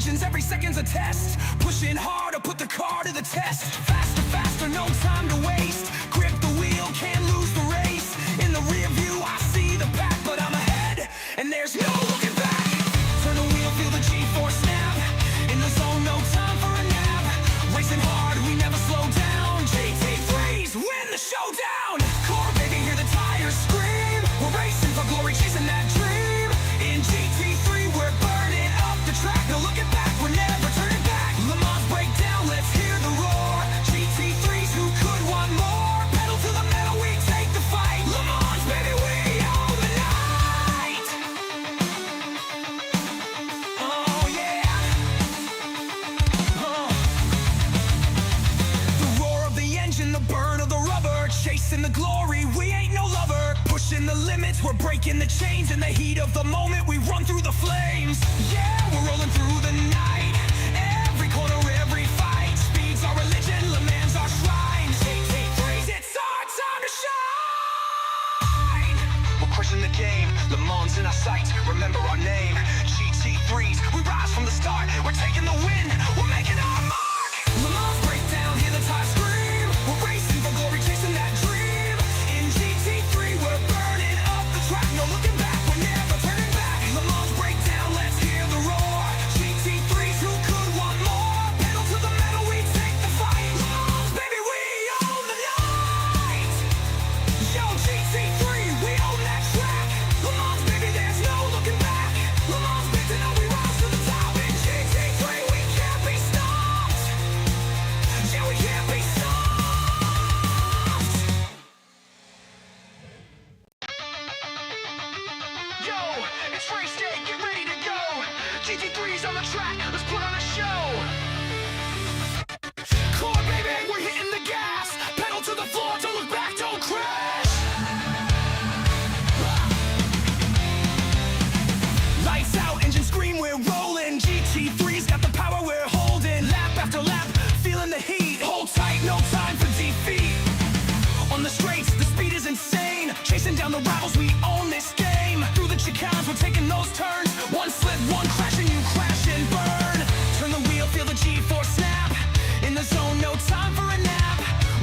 legends, every second's a test. Pushing hard to put the car to the test. Faster, faster, no time to waste. Grip the wheel, can't lose the race. In the rear view, I see the pack, but I'm ahead, and there's no looking back. Turn the wheel, feel the G-force snap. In the zone, no time for a nap. Racing hard, we never slow down. GT3s win the showdown. Core, baby, hear the tires scream. We're racing for glory, chasing that dream. In GT3, we're burning up the track. No looking back, we're never turning back. Lemans break down, let's hear the roar. GT3s, who could want more? Pedal to the metal, we take the fight. Lemans, baby, we own the night. Oh yeah. The roar of the engine, the burn of the rubber. Chasing the glory, we ain't no lover. Pushing the limits, we're breaking the chains. In the heat of the moment, we run through the flames. Yeah, we're rolling through the night. Every corner, every fight. Speed's our religion, Lemans our shrine. GT3s, it's our time to shine. We're crushing the game, Lemans in our sights. Remember our name, GT3s. We rise from the start, we're taking the win. We're making our mark. Lemans break down, hear the tires scream. We're racing for glory, chasing that dream. In GT3, we're burning up the track. No looking back, we're never turning back. Lemans break down, let's hear the roar. GT3s, who could want more? Pedal to the metal, we take the fight. Lemans, baby, we own the night. Yo, GT3, we own that track. Lemans, baby, there's no looking back. Lemans, big to know we rise to the top. In GT3, we can't be stopped. Yeah, we can't be stopped. Yo, it's race day, get ready to go. GT3's on the track, let's put on a show. Core, baby, we're hitting the gas. Pedal to the floor, don't look back, don't crash. Lights out, engine scream, we're rolling. GT3's got the power, we're holding. Lap after lap, feeling the heat. Hold tight, no time for defeat. On the straights, the speed is insane. Chasing down the rivals, we own this game. Through the chicanes, we're taking those turns. One slip, one crash, and you crash and burn. Turn the wheel, feel the G-force snap. In the zone, no time for a nap.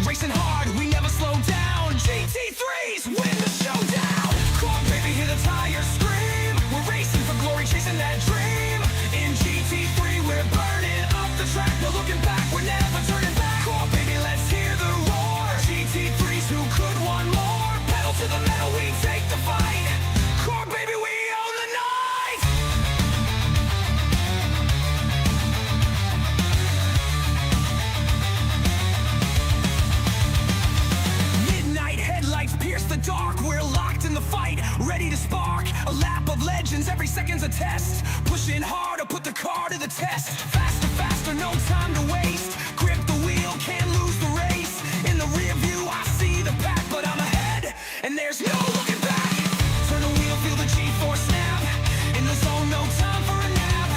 Racing hard, we never slow down. GT3s win the showdown. Core, baby, hear the tires scream. We're racing for glory, chasing that dream. In GT3, we're burning up the track. No looking back, we're never turning back. Core, baby, let's hear the roar. GT3s, who could want more? Pedal to the metal, we take the fight. Core, baby, we own the night. Midnight headlights pierce the dark. We're locked in the fight, ready to spark. A lap of legends, every second's a test. Pushing hard to put the car to the test. Faster, faster, no time to waste. Grip the wheel, can't lose the race. In the rear view, I see the pack, but I'm ahead, and there's no looking back. Turn the wheel, feel the G-force snap. In the zone, no time for a nap.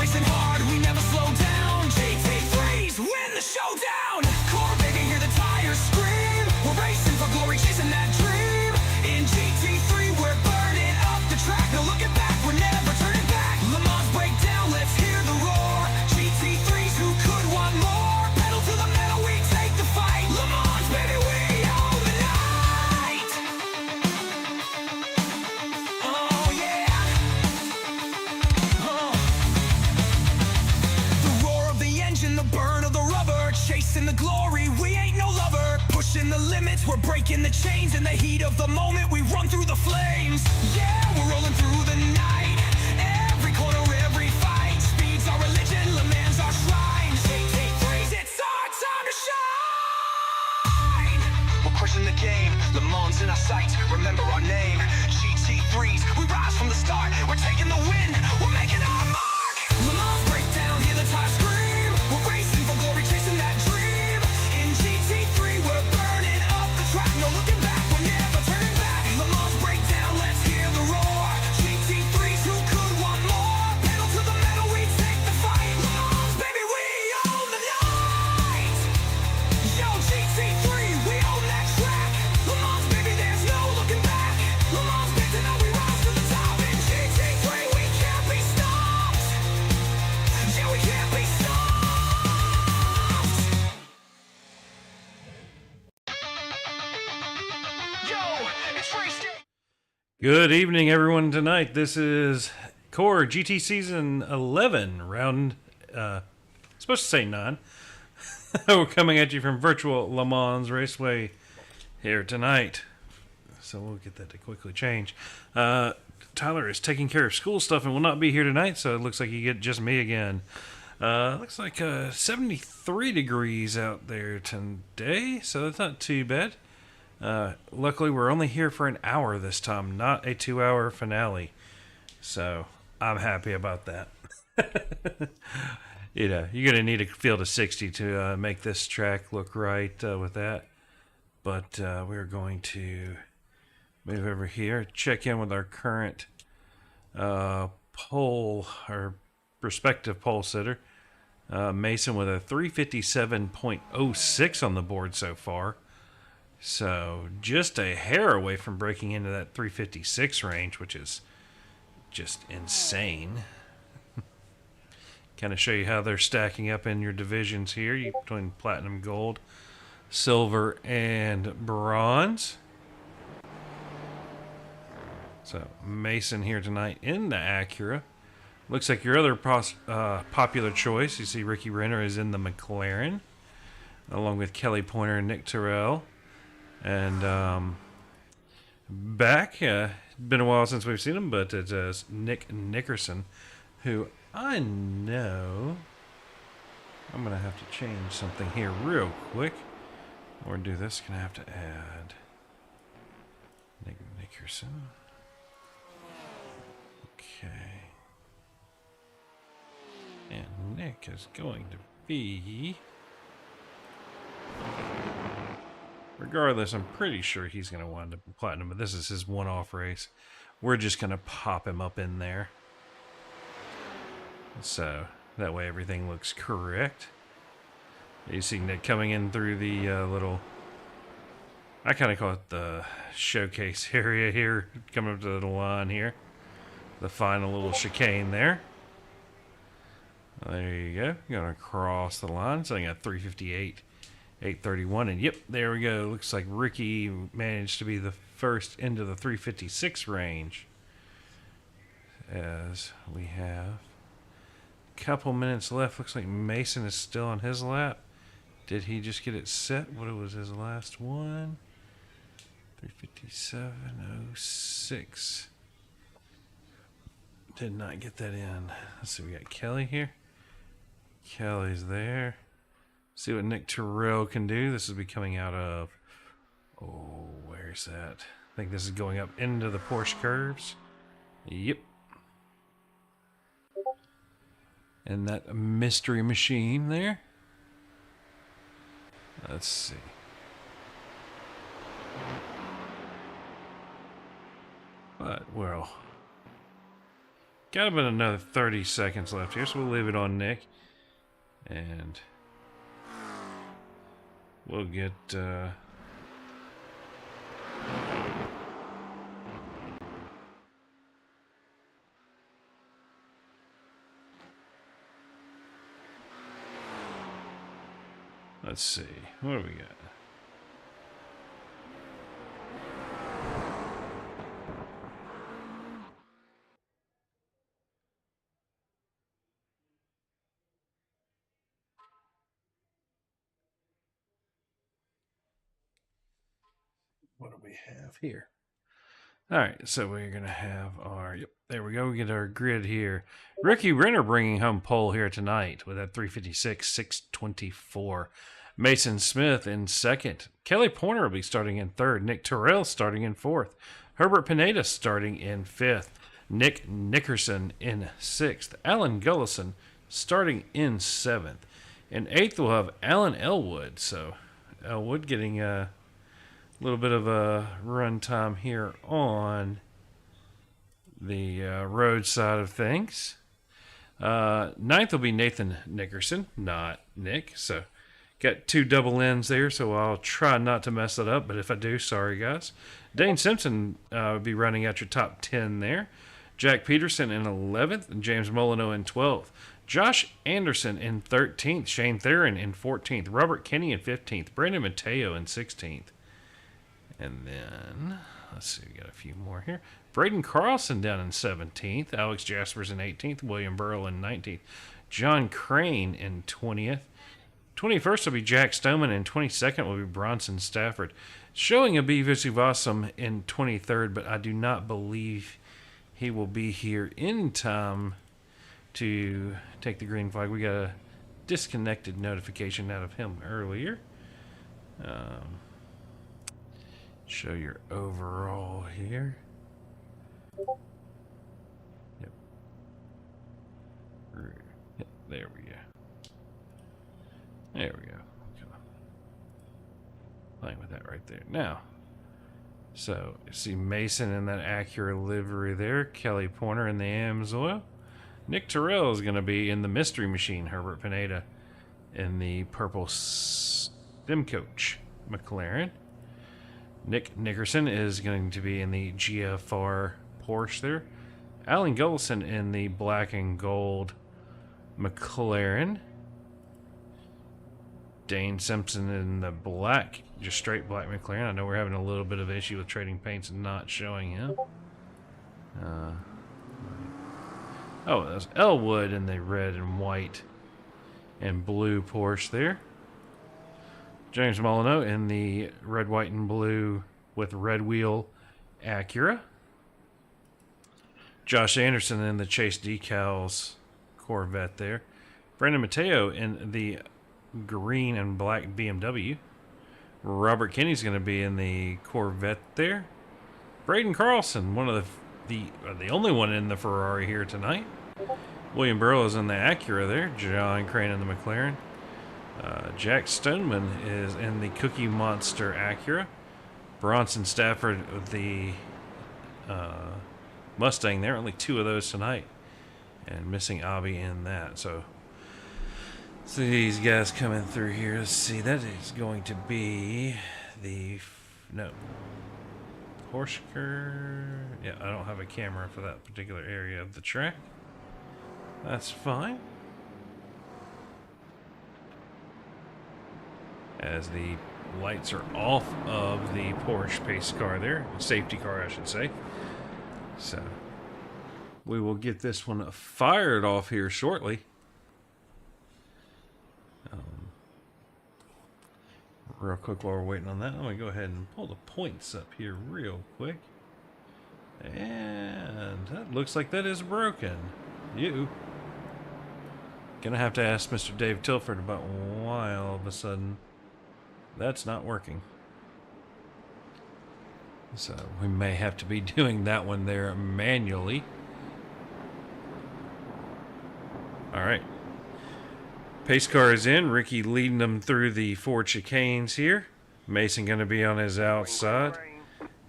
Racing hard, we never slow down. GT3s win the showdown. Core, baby, hear the tires scream. We're racing for glory, chasing that dream. In GT3, we're burning up the track. No looking back, we're never turning back. Lemans break down, let's hear the roar. GT3s, who could want more? Pedal to the metal, we take the fight. Lemans, baby, we own the night. Oh yeah. The roar of the engine, the burn of the rubber. Chasing the glory, we ain't no lover. Pushing the limits, we're breaking the chains. In the heat of the moment, we run through the flames. Yeah, we're rolling through the night. Every corner, every fight. Speed's our religion, Lemans our shrine. GT3s, it's our time to shine. We're crushing the game, Lemans in our sights. Remember our name, GT3s. We rise from the start, we're taking the win. We're making our mark. Lemans break down, hear the tires scream. We're racing for glory, chasing that dream. In GT3, we're burning up the track. No looking back, we're never turning back. Lemans break down, let's hear the roar. GT3s, who could want more? Pedal to the metal, we take the fight. Lemans, baby, we own the night. Yo, GT3, we own that track. Lemans, baby, there's no looking back. Lemans, big to know we rise to the top. In GT3, we Good evening, everyone. Tonight, this is Core GT Season 11, round, supposed to say 9. We're coming at you from virtual Lemans Raceway here tonight. So we'll get that to quickly change. Tyler is taking care of school stuff and will not be here tonight, so it looks like you get just me again. Looks like 73 degrees out there today, so that's not too bad. Luckily, we're only here for an hour this time, not a 2-hour finale. So I'm happy about that. You know, you're going to need a field of 60 to make this track look right with that. But we're going to move over here, check in with our current pole, or prospective pole sitter. Mason with a 357.06 on the board so far. So just a hair away from breaking into that 356 range, which is just insane. Kind of show you how they're stacking up in your divisions here between platinum, gold, silver, and bronze. So Mason here tonight in the Acura. Looks like your other popular choice, you see Ricky Renner is in the McLaren, along with Kelly Pointer and Nick Terrell. And back, been a while since we've seen him, but it's Nick Nickerson, who I know I'm going to have to change something here real quick. Or do this, going to have to add Nick Nickerson. Okay. And Nick is going to be... Regardless, I'm pretty sure he's going to wind up in platinum, but this is his one-off race. We're just going to pop him up in there. So, that way everything looks correct. You see Nick coming in through the little... I kind of call it the showcase area here, coming up to the line here. The final little chicane there. There you go. Going to cross the line. So I got 358, 831, and yep, there we go. Looks like Ricky managed to be the first into the 356 range. As we have a couple minutes left. Looks like Mason is still on his lap. Did he just get it set? What was his last one? 357.06. Did not get that in. Let's see, we got Kelly here. Kelly's there. See what Nick Terrell can do. This will be coming out of... Oh, where's that? I think this is going up into the Porsche curves. Yep. And that mystery machine there. Let's see. But, well... Got about another 30 seconds left here, so we'll leave it on Nick. And... we'll get, let's see. What do we got? What do we have here? All right, so we're going to have our, yep, there we go. We get our grid here. Ricky Renner bringing home pole here tonight with that 356, 624. Mason Smith in second. Kelly Pointer will be starting in third. Nick Terrell starting in fourth. Herbert Pineda starting in fifth. Nick Nickerson in sixth. Alan Gullison starting in seventh. In eighth, we'll have Alan Elwood. So Elwood getting a little bit of a run time here on the road side of things. Ninth will be Nathan Nickerson, not Nick. So got two double ends there, so I'll try not to mess that up. But if I do, sorry guys. Dane Simpson will be running out your top 10 there. Jack Peterson in 11th and James Molyneux in 12th. Josh Anderson in 13th. Shane Theron in 14th. Robert Kenny in 15th. Brandon Mateo in 16th. And then, let's see, we got a few more here. Braden Carlson down in 17th. Alex Jaspers in 18th. William Burrow in 19th. John Crane in 20th. 21st will be Jack Stoneman, and 22nd will be Bronson Stafford. Showing a B. Visivasam in 23rd, but I do not believe he will be here in time to take the green flag. We got a disconnected notification out of him earlier. Show your overall here. Yep. Yep, there we go. There we go. Playing with that right there. Now, so you see Mason in that Acura livery there. Kelly Pointer in the Amsoil. Nick Terrell is going to be in the Mystery Machine. Herbert Pineda in the purple Stemcoach McLaren. Nick Nickerson is going to be in the GFR Porsche there. Alan Gullison in the black and gold McLaren. Dane Simpson in the black, just straight black McLaren. I know we're having a little bit of issue with trading paints and not showing him. Oh, that's Elwood in the red and white and blue Porsche there. James Molyneux in the red, white, and blue with red wheel Acura. Josh Anderson in the Chase Decals Corvette there. Brandon Mateo in the green and black BMW. Robert Kinney's going to be in the Corvette there. Braden Carlson, one of the only one in the Ferrari here tonight. William Burrow is in the Acura there. John Crane in the McLaren. Jack Stoneman is in the Cookie Monster Acura. Bronson Stafford with the Mustang there. Only two of those tonight. And missing Audi in that. So these guys coming through here. Let's see. That is going to be the... No. Porsche. Yeah, I don't have a camera for that particular area of the track. That's fine. As the lights are off of the Porsche pace car there. Safety car, I should say. So, we will get this one fired off here shortly. Real quick while we're waiting on that, I'm going to go ahead and pull the points up here real quick. And that looks like that is broken. Gonna have to ask Mr. Dave Tilford about why all of a sudden that's not working. So we may have to be doing that one there manually. Alright. Pace car is in. Ricky leading them through the Ford chicanes here. Mason going to be on his outside.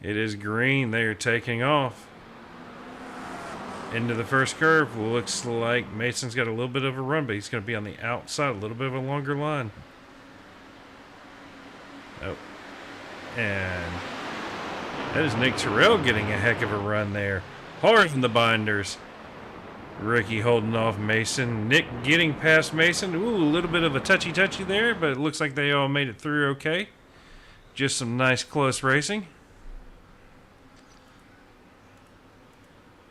It is green. They are taking off. Into the first curve. Looks like Mason's got a little bit of a run, but he's going to be on the outside. A little bit of a longer line. Oh. And that is Nick Terrell getting a heck of a run there. Hard in the binders. Ricky holding off Mason. Nick getting past Mason. Ooh, a little bit of a touchy-touchy there, but it looks like they all made it through okay. Just some nice close racing.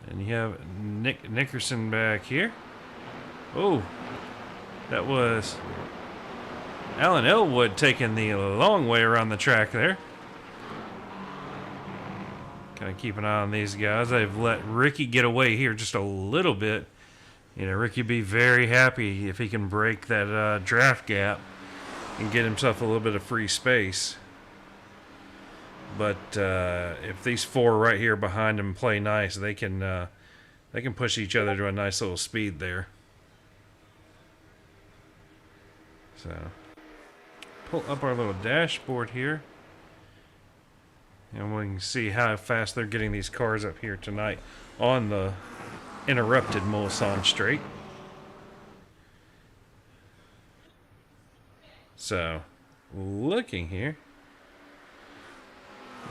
And you have Nick Nickerson back here. Oh, that was Alan Elwood taking the long way around the track there. Kind of keep an eye on these guys. They've let Ricky get away here just a little bit. You know, Ricky be very happy if he can break that draft gap and get himself a little bit of free space. But if these four right here behind him play nice, they can push each other to a nice little speed there. So pull up our little dashboard here. And we can see how fast they're getting these cars up here tonight on the interrupted Mulsanne Straight. So, looking here,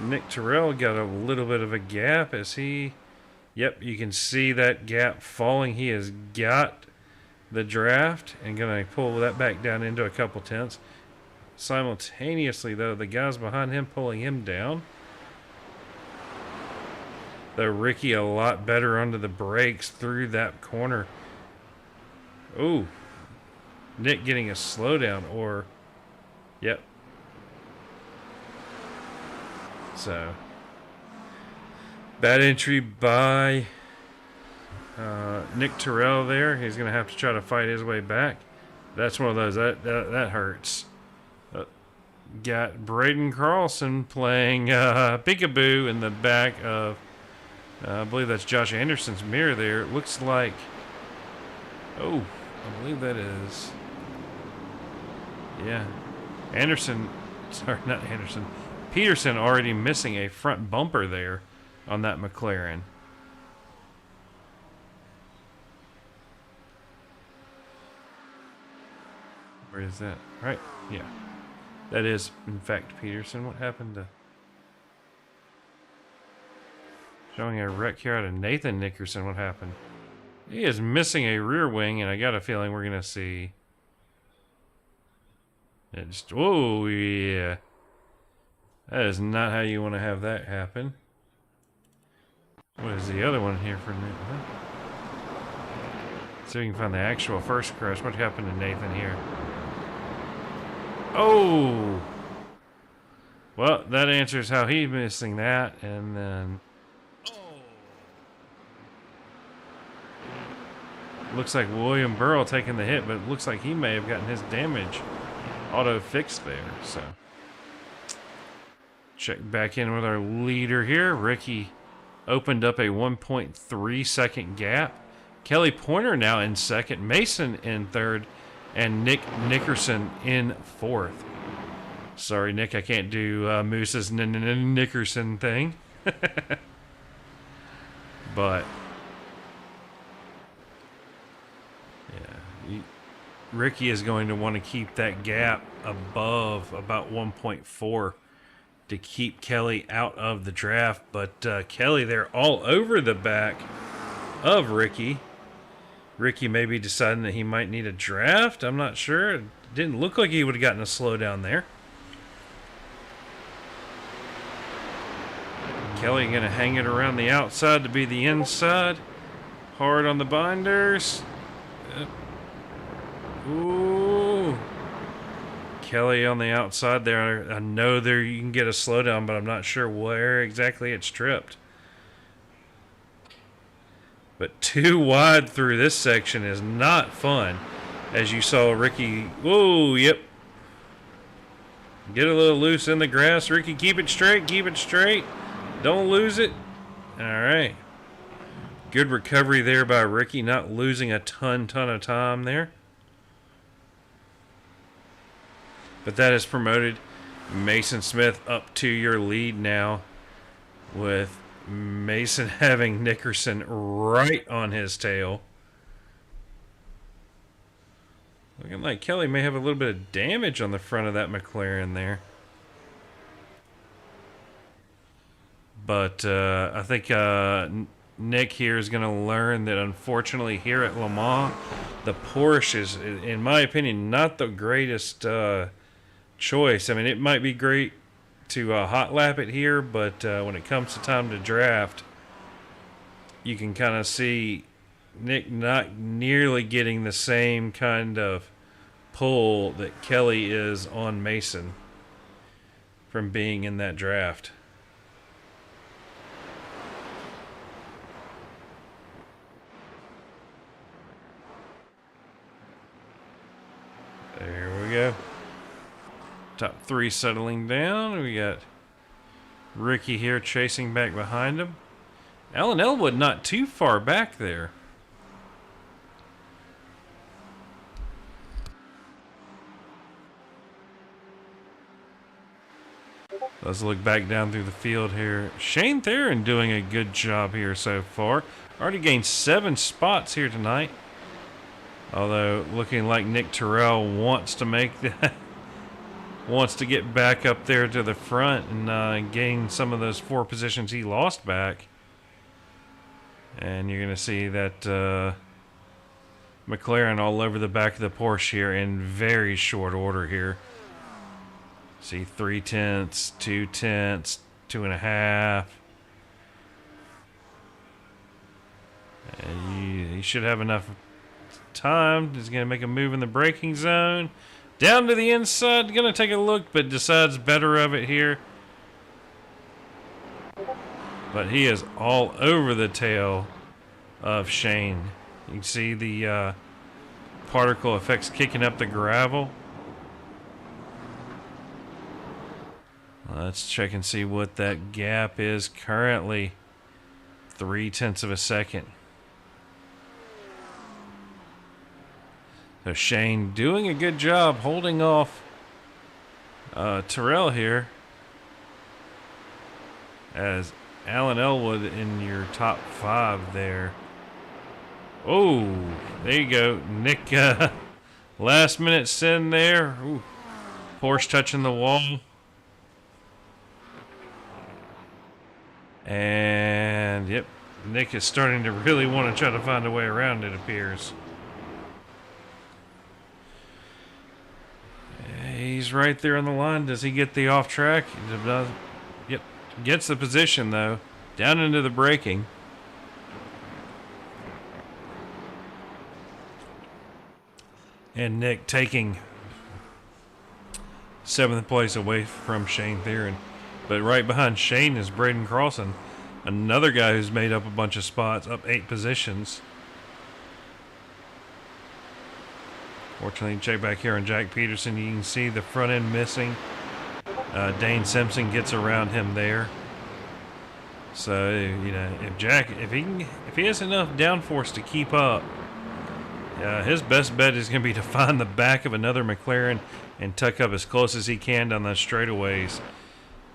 Nick Terrell got a little bit of a gap as he... Yep, you can see that gap falling. He has got the draft and going to pull that back down into a couple tenths. Simultaneously, though, the guys behind him pulling him down. Though Ricky a lot better under the brakes through that corner. Oh, Nick getting a slowdown, or, yep. So, bad entry by Nick Terrell there. He's going to have to try to fight his way back. That's one of those, that hurts. Got Braden Carlson playing peekaboo in the back of, I believe that's Josh Anderson's mirror there. It looks like, oh, I believe that is, yeah, Anderson, sorry, not Anderson, Peterson already missing a front bumper there on that McLaren. Where is that? Right, yeah. That is, in fact, Peterson. What happened to... Showing a wreck here out of Nathan Nickerson. What happened? He is missing a rear wing, and I got a feeling we're going to see... It just... Whoa, yeah. That is not how you want to have that happen. What is the other one here for Nathan? See if we can find the actual first crash. What happened to Nathan here? Oh! Well, that answers how he's missing that, and then... Looks like William Burrell taking the hit, but it looks like he may have gotten his damage auto-fixed there, so... Check back in with our leader here. Ricky opened up a 1.3 second gap. Kelly Pointer now in second. Mason in third. And Nick Nickerson in fourth. Sorry, Nick, I can't do Moose's Nickerson thing. But, yeah, Ricky is going to want to keep that gap above about 1.4 to keep Kelly out of the draft. But Kelly, they're all over the back of Ricky. Ricky may be deciding that he might need a draft. I'm not sure. It didn't look like he would have gotten a slowdown there. Kelly going to hang it around the outside to be the inside. Hard on the binders. Ooh. Kelly on the outside there. I know there you can get a slowdown, but I'm not sure where exactly it's tripped. But too wide through this section is not fun. As you saw Ricky, whoa, yep. Get a little loose in the grass. Ricky, keep it straight, keep it straight. Don't lose it. All right. Good recovery there by Ricky, not losing a ton of time there. But that has promoted Mason Smith up to your lead now, with Mason having Nickerson right on his tail. Looking like Kelly may have a little bit of damage on the front of that McLaren there. But I think Nick here is going to learn that unfortunately here at Le Mans, the Porsche is, in my opinion, not the greatest choice. I mean, it might be great to hot lap it here, but when it comes to time to draft, you can kind of see Nick not nearly getting the same kind of pull that Kelly is on Mason from being in that draft. There we go. Top three settling down. We got Ricky here chasing back behind him. Alan Elwood not too far back there. Let's look back down through the field here. Shane Theron doing a good job here so far. Already gained 7 spots here tonight. Although looking like Nick Terrell wants to make that, wants to get back up there to the front and gain some of those 4 positions he lost back. And you're going to see that McLaren all over the back of the Porsche here in very short order here. See 3/10, 2/10, 2.5. And he should have enough time. He's going to make a move in the braking zone. Down to the inside. Going to take a look, but decides better of it here. But he is all over the tail of Shane. You can see the particle effects kicking up the gravel. Let's check and see what that gap is currently. 0.3 of a second. So Shane doing a good job holding off Terrell here. As Alan Elwood in your top 5 there. Oh, there you go. Nick, last minute sin there. Ooh, Porsche touching the wall. And, yep, Nick is starting to really want to try to find a way around, it appears. He's right there on the line. Does he get the off track? Yep, gets the position, though. Down into the braking. And Nick taking 7th place away from Shane Theron. But right behind Shane is Braden Carlson, another guy who's made up a bunch of spots, up 8 positions. Fortunately, check back here on Jack Peterson. You can see the front end missing. Dane Simpson gets around him there. So, you know, if he has enough downforce to keep up, his best bet is going to be to find the back of another McLaren and tuck up as close as he can down those straightaways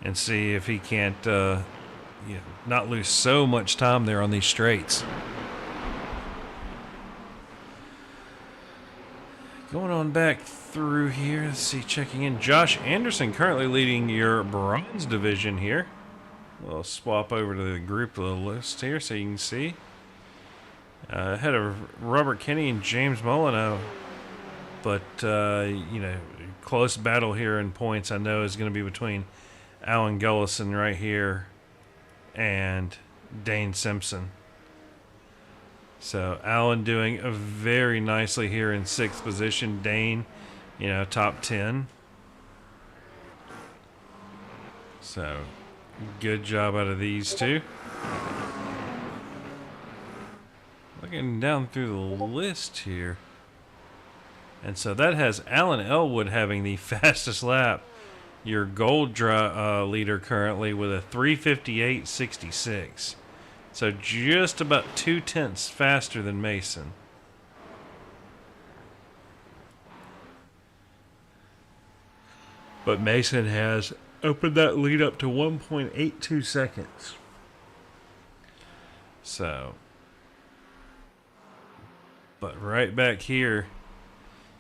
and see if he can't not lose so much time there on these straights. Going on back through here, let's see, checking in. Josh Anderson currently leading your bronze division here. We'll swap over to the group list here so you can see. Ahead of Robert Kenny and James Molyneux. But, close battle here in points I know is going to be between Alan Gullison right here and Dane Simpson. So Alan doing very nicely here in 6th position. Dane, top 10. So good job out of these two. Looking down through the list here. And so that has Alan Elwood having the fastest lap. Your gold leader currently with a 3:58.66. So just about 0.2 faster than Mason. But Mason has opened that lead up to 1.82 seconds. So, but right back here,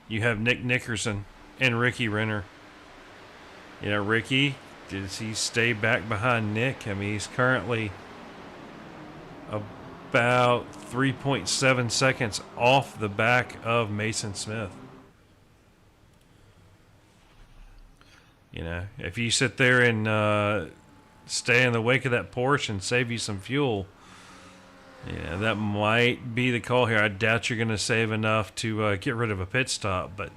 you have Nick Nickerson and Ricky Renner. Ricky, does he stay back behind Nick? I mean, he's currently about 3.7 seconds off the back of Mason Smith. If you sit there and stay in the wake of that Porsche and save you some fuel, that might be the call here. I doubt you're going to save enough to get rid of a pit stop, but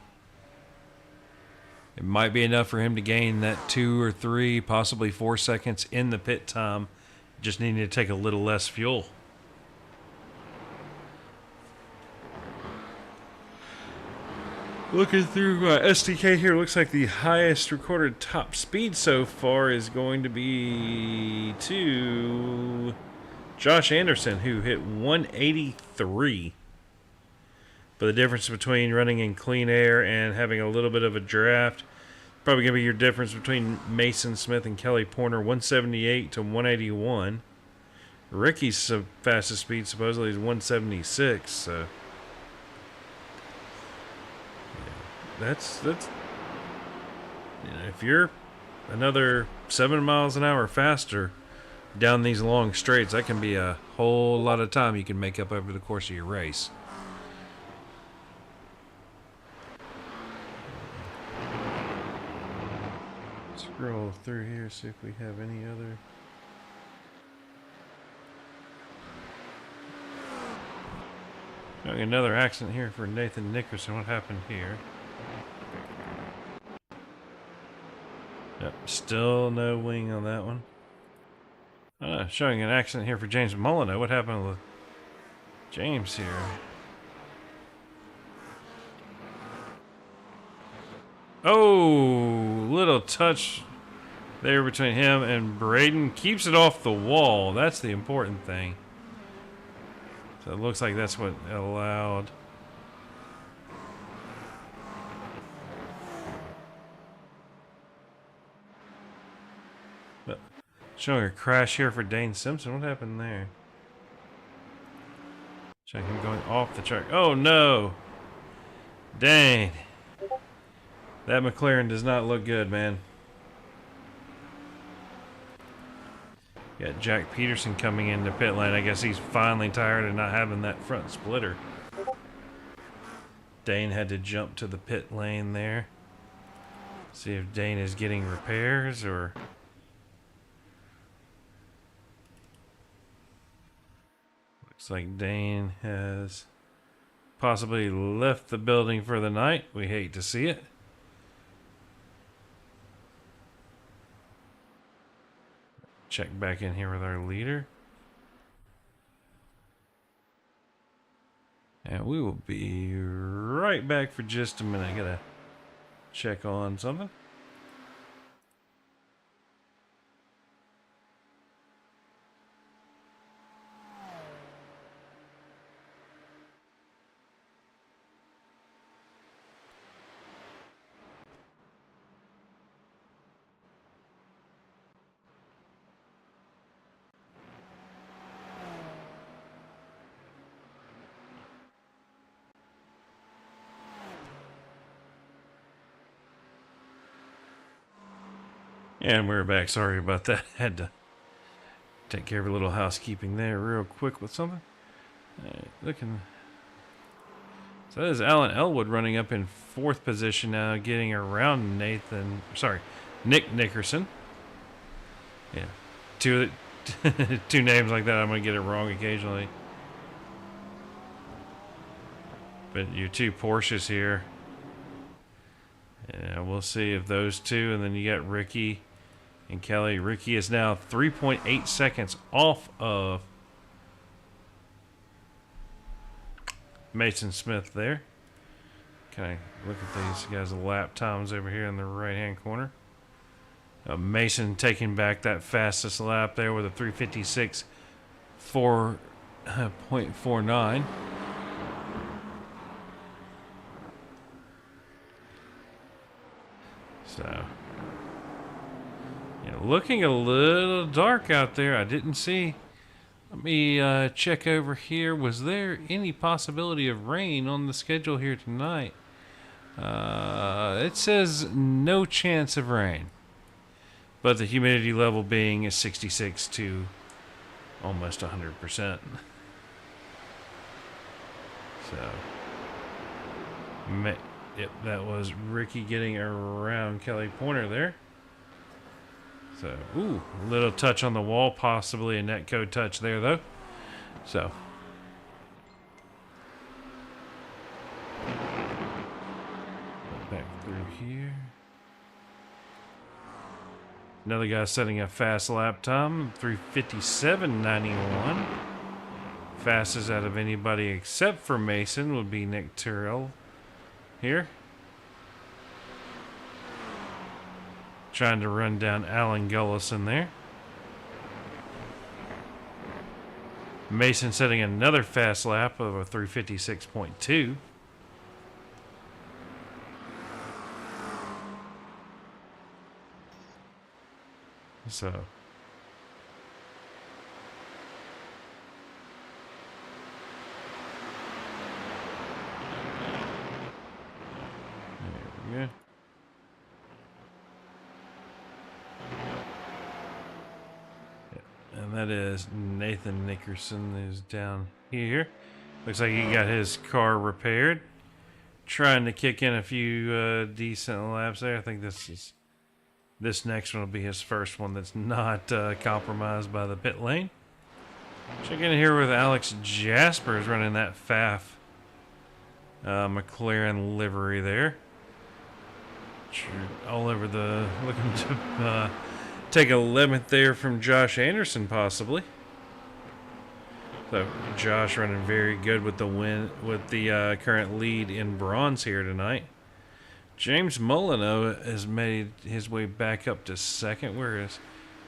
it might be enough for him to gain that 2 or 3, possibly 4 seconds in the pit time, just needing to take a little less fuel. Looking through SDK here, looks like the highest recorded top speed so far is going to be to Josh Anderson, who hit 183. But the difference between running in clean air and having a little bit of a draft, probably going to be your difference between Mason Smith and Kelly Porter, 178 to 181. Ricky's fastest speed supposedly is 176, so that's if you're another 7 miles an hour faster down these long straights, that can be a whole lot of time you can make up over the course of your race. Scroll through here, see if we have any other. Another accident here for Nathan Nickerson. What happened here? Yep, still no wing on that one. Showing an accident here for James Molyneux. What happened with James here? Oh, little touch there between him and Braden. Keeps it off the wall. That's the important thing. So it looks like that's what allowed. But showing a crash here for Dane Simpson. What happened there? Showing him going off the track. Oh no! Dane. That McLaren does not look good, man. Got Jack Peterson coming into pit lane. I guess he's finally tired of not having that front splitter. Dane had to jump to the pit lane there. See if Dane is getting repairs or... Looks like Dane has possibly left the building for the night. We hate to see it. Check back in here with our leader. And we will be right back for just a minute. I gotta check on something. And we're back. Sorry about that. Had to take care of a little housekeeping there real quick with something. Looking. So that is Alan Elwood running up in 4th position now, getting around Nick Nickerson. Yeah. Two names like that, I'm going to get it wrong occasionally. But your two Porsches here. Yeah, we'll see if those two, and then you got Ricky and Kelly. Ricky is now 3.8 seconds off of Mason Smith there. Can I look at these guys' lap times over here in the right-hand corner? Mason taking back that fastest lap there with a 3:56 4.49. So, yeah, looking a little dark out there. I didn't see. Let me check over here. Was there any possibility of rain on the schedule here tonight? It says no chance of rain, but the humidity level being is 66 to almost 100%. So, yep, that was Ricky getting around Kelly Pointer there. So, ooh, a little touch on the wall, possibly a netcode touch there, though. So, back through here. Another guy setting a fast lap time, 3:57.91. Fastest out of anybody except for Mason would be Nick Tyrrell here. Trying to run down Alan Gullison there. Mason setting another fast lap of a 3:56.2. So, there we go. And that is Nathan Nickerson is down here. Looks like he got his car repaired. Trying to kick in a few decent laps there. I think this next one will be his first one that's not compromised by the pit lane. Check in here with Alex Jaspers running that FAF McLaren livery there. All over the, looking to take 11th there from Josh Anderson possibly. So Josh running very good with the win, with the current lead in bronze here tonight. James Molyneux has made his way back up to second, whereas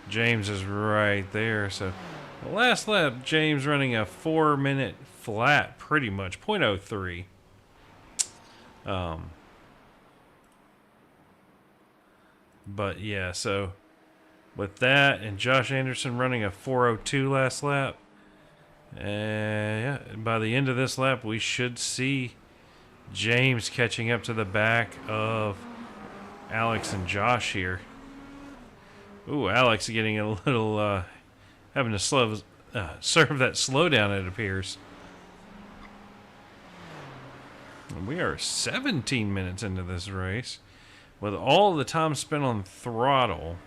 James is right there. So the last lap, James running a 4-minute flat, pretty much, 0.03. But yeah, so with that and Josh Anderson running a 4:02 last lap, yeah, by the end of this lap, we should see James catching up to the back of Alex and Josh here. Ooh, Alex getting a little, having to serve that slowdown, it appears. And we are 17 minutes into this race. With all the time spent on throttle.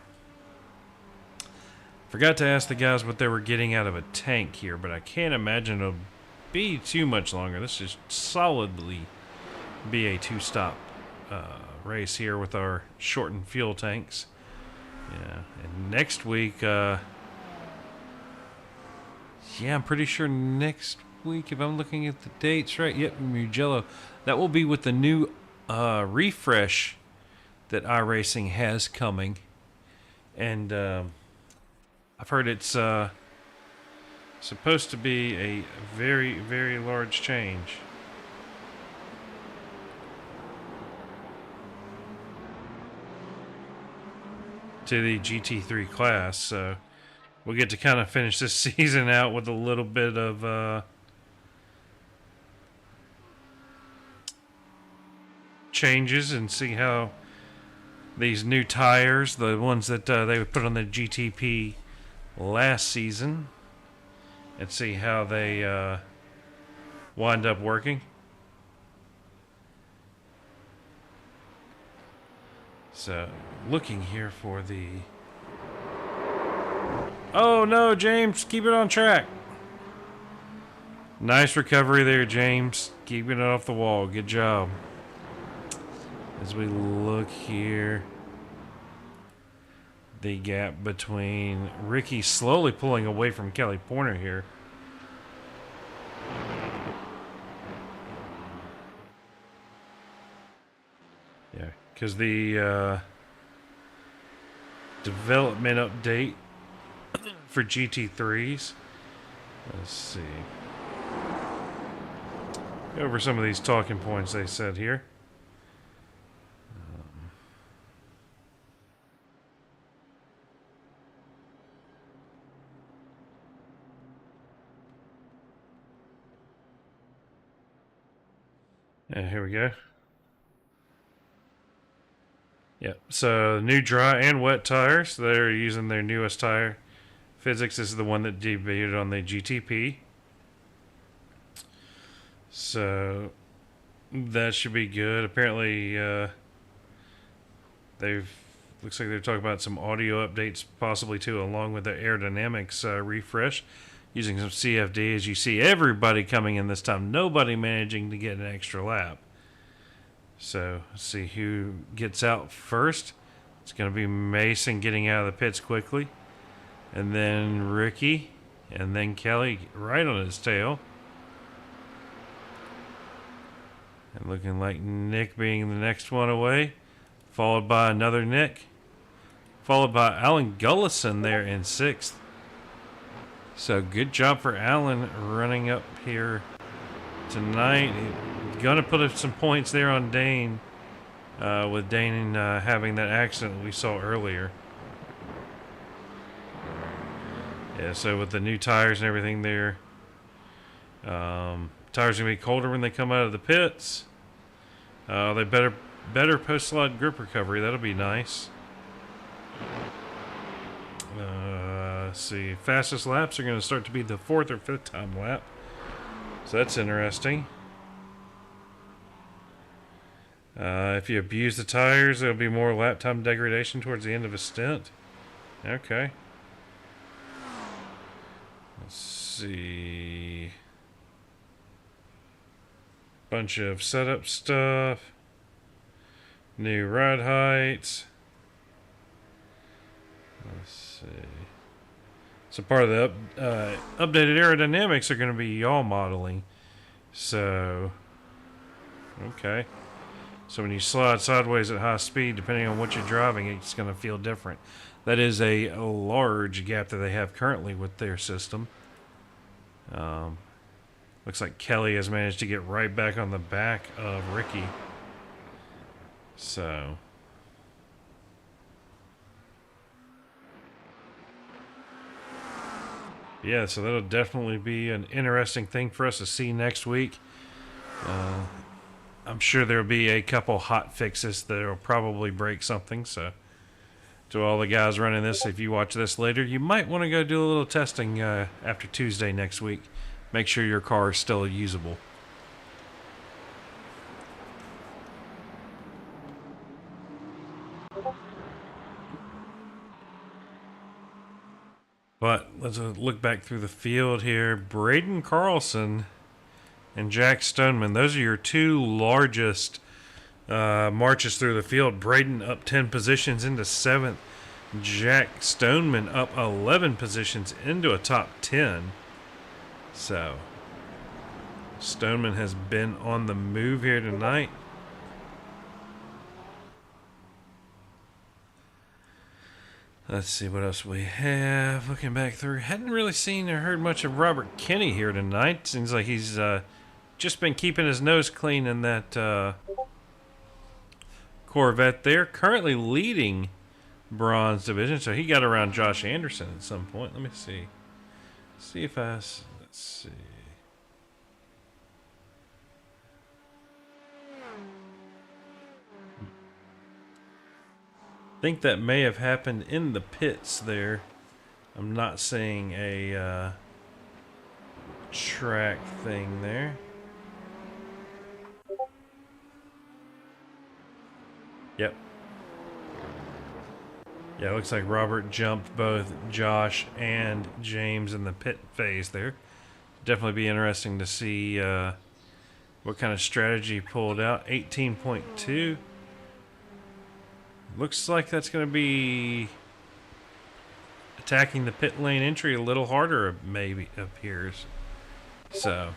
Forgot to ask the guys what they were getting out of a tank here, but I can't imagine it'll be too much longer. This is solidly be a 2-stop race here with our shortened fuel tanks. Yeah, and next week, yeah, I'm pretty sure next week, if I'm looking at the dates right, yep, Mugello, that will be with the new refresh that iRacing has coming. And I've heard it's supposed to be a very, very large change. To the GT3 class, so we'll get to kind of finish this season out with a little bit of changes and see how these new tires, the ones that they would put on the GTP last season, and see how they wind up working. So, looking here for the... Oh no, James, keep it on track. Nice recovery there, James. Keeping it off the wall. Good job. As we look here, the gap between Ricky slowly pulling away from Kelly Porter here. Yeah, because the development update for GT3s. Let's see. Go over some of these talking points they said here. And here we go. Yep, so new dry and wet tires. They're using their newest tire physics. This is the one that debuted on the GTP. So that should be good. Apparently, looks like they're talking about some audio updates possibly too, along with the aerodynamics refresh. Using some CFD, as you see everybody coming in this time. Nobody managing to get an extra lap. So, let's see who gets out first. It's going to be Mason getting out of the pits quickly. And then Ricky. And then Kelly right on his tail. And looking like Nick being the next one away. Followed by another Nick. Followed by Alan Gullison there in 6th. So good job for Alan running up here tonight. Gonna put up some points there on Dane, with Dane having that accident we saw earlier. Yeah, so with the new tires and everything there, tires gonna be colder when they come out of the pits. They better post slide grip recovery. That'll be nice. Let's see, fastest laps are going to start to be the 4th or 5th time lap. So that's interesting. If you abuse the tires, there'll be more lap time degradation towards the end of a stint. Okay. Let's see. Bunch of setup stuff. New ride heights. Let's see. So part of the updated aerodynamics are going to be yaw modeling. So, okay. So when you slide sideways at high speed, depending on what you're driving, it's going to feel different. That is a large gap that they have currently with their system. Looks like Kelly has managed to get right back on the back of Ricky. So, yeah, so that'll definitely be an interesting thing for us to see next week. I'm sure there'll be a couple hot fixes that'll probably break something. So, to all the guys running this, if you watch this later, you might want to go do a little testing after Tuesday next week. Make sure your car is still usable. But let's look back through the field here. Braden Carlson and Jack Stoneman. Those are your two largest marches through the field. Braden up 10 positions into 7th. Jack Stoneman up 11 positions into a top 10. So, Stoneman has been on the move here tonight. Let's see what else we have. Looking back through, hadn't really seen or heard much of Robert Kinney here tonight. Seems like he's just been keeping his nose clean in that Corvette there. Currently leading bronze division, so he got around Josh Anderson at some point. Let me see. See if let's see. I think that may have happened in the pits there. I'm not seeing a track thing there. Yep. Yeah, it looks like Robert jumped both Josh and James in the pit phase there. Definitely be interesting to see what kind of strategy he pulled out. 18.2. Looks like that's going to be attacking the pit lane entry a little harder, maybe, appears. So,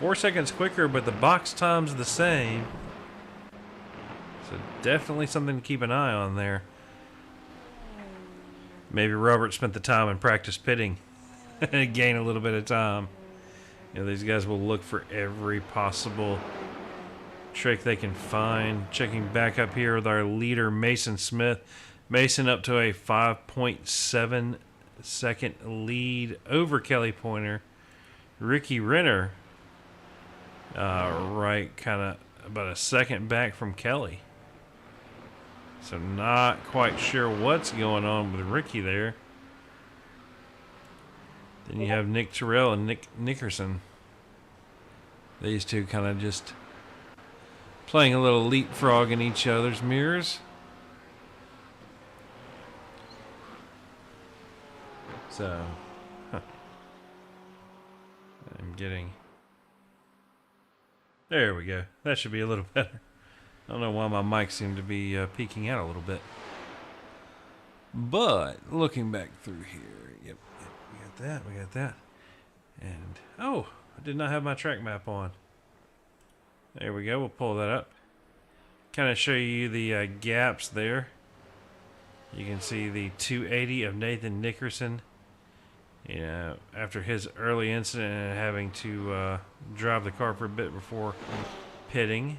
4 seconds quicker, but the box time's the same. So definitely something to keep an eye on there. Maybe Robert spent the time in practice pitting and gain a little bit of time. You know, these guys will look for every possible trick they can find. Checking back up here with our leader, Mason Smith. Mason up to a 5.7 second lead over Kelly Pointer. Ricky Renner, right, kind of about a second back from Kelly. So not quite sure what's going on with Ricky there. Then you have Nick Terrell and Nick Nickerson. These two kind of just playing a little leapfrog in each other's mirrors. So, I'm getting... There we go. That should be a little better. I don't know why my mic seemed to be peeking out a little bit. But, looking back through here, yep, we got that. And, oh, I did not have my track map on. There we go, we'll pull that up. Kind of show you the gaps there. You can see the 280 of Nathan Nickerson. You know, after his early incident and having to drive the car for a bit before pitting.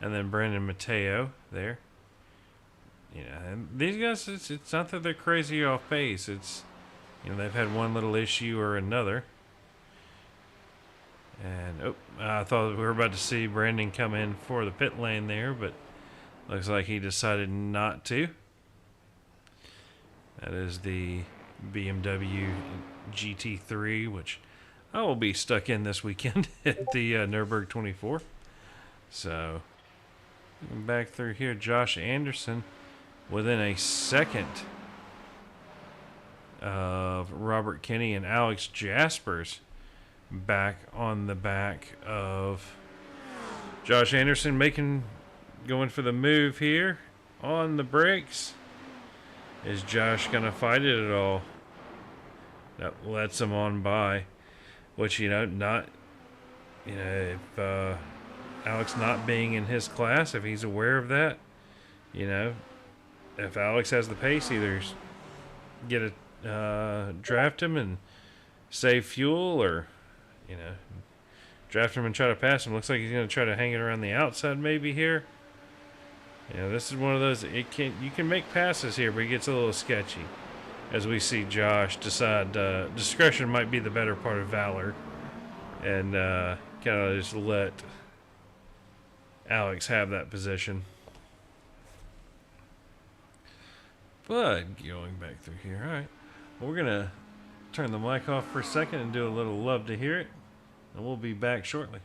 And then Brandon Mateo there. You know, and these guys, it's not that they're crazy off pace. It's, you know, they've had one little issue or another. And, oh, I thought we were about to see Brandon come in for the pit lane there, but looks like he decided not to. That is the BMW GT3, which I will be stuck in this weekend at the Nürburgring 24. So, back through here, Josh Anderson within a second of Robert Kinney and Alex Jaspers. back on the back of Josh Anderson, going for the move here on the brakes. Is Josh gonna fight it at all? That lets him on by, which not if Alex not being in his class, if he's aware of that, if Alex has the pace, either draft him and save fuel, or draft him and try to pass him. Looks like he's going to try to hang it around the outside maybe here. This is one of those, you can make passes here, but it gets a little sketchy as we see Josh decide discretion might be the better part of valor, and kind of just let Alex have that position. But going back through here, all right, well, we're gonna turn the mic off for a second and do a little love to hear it, and we'll be back shortly.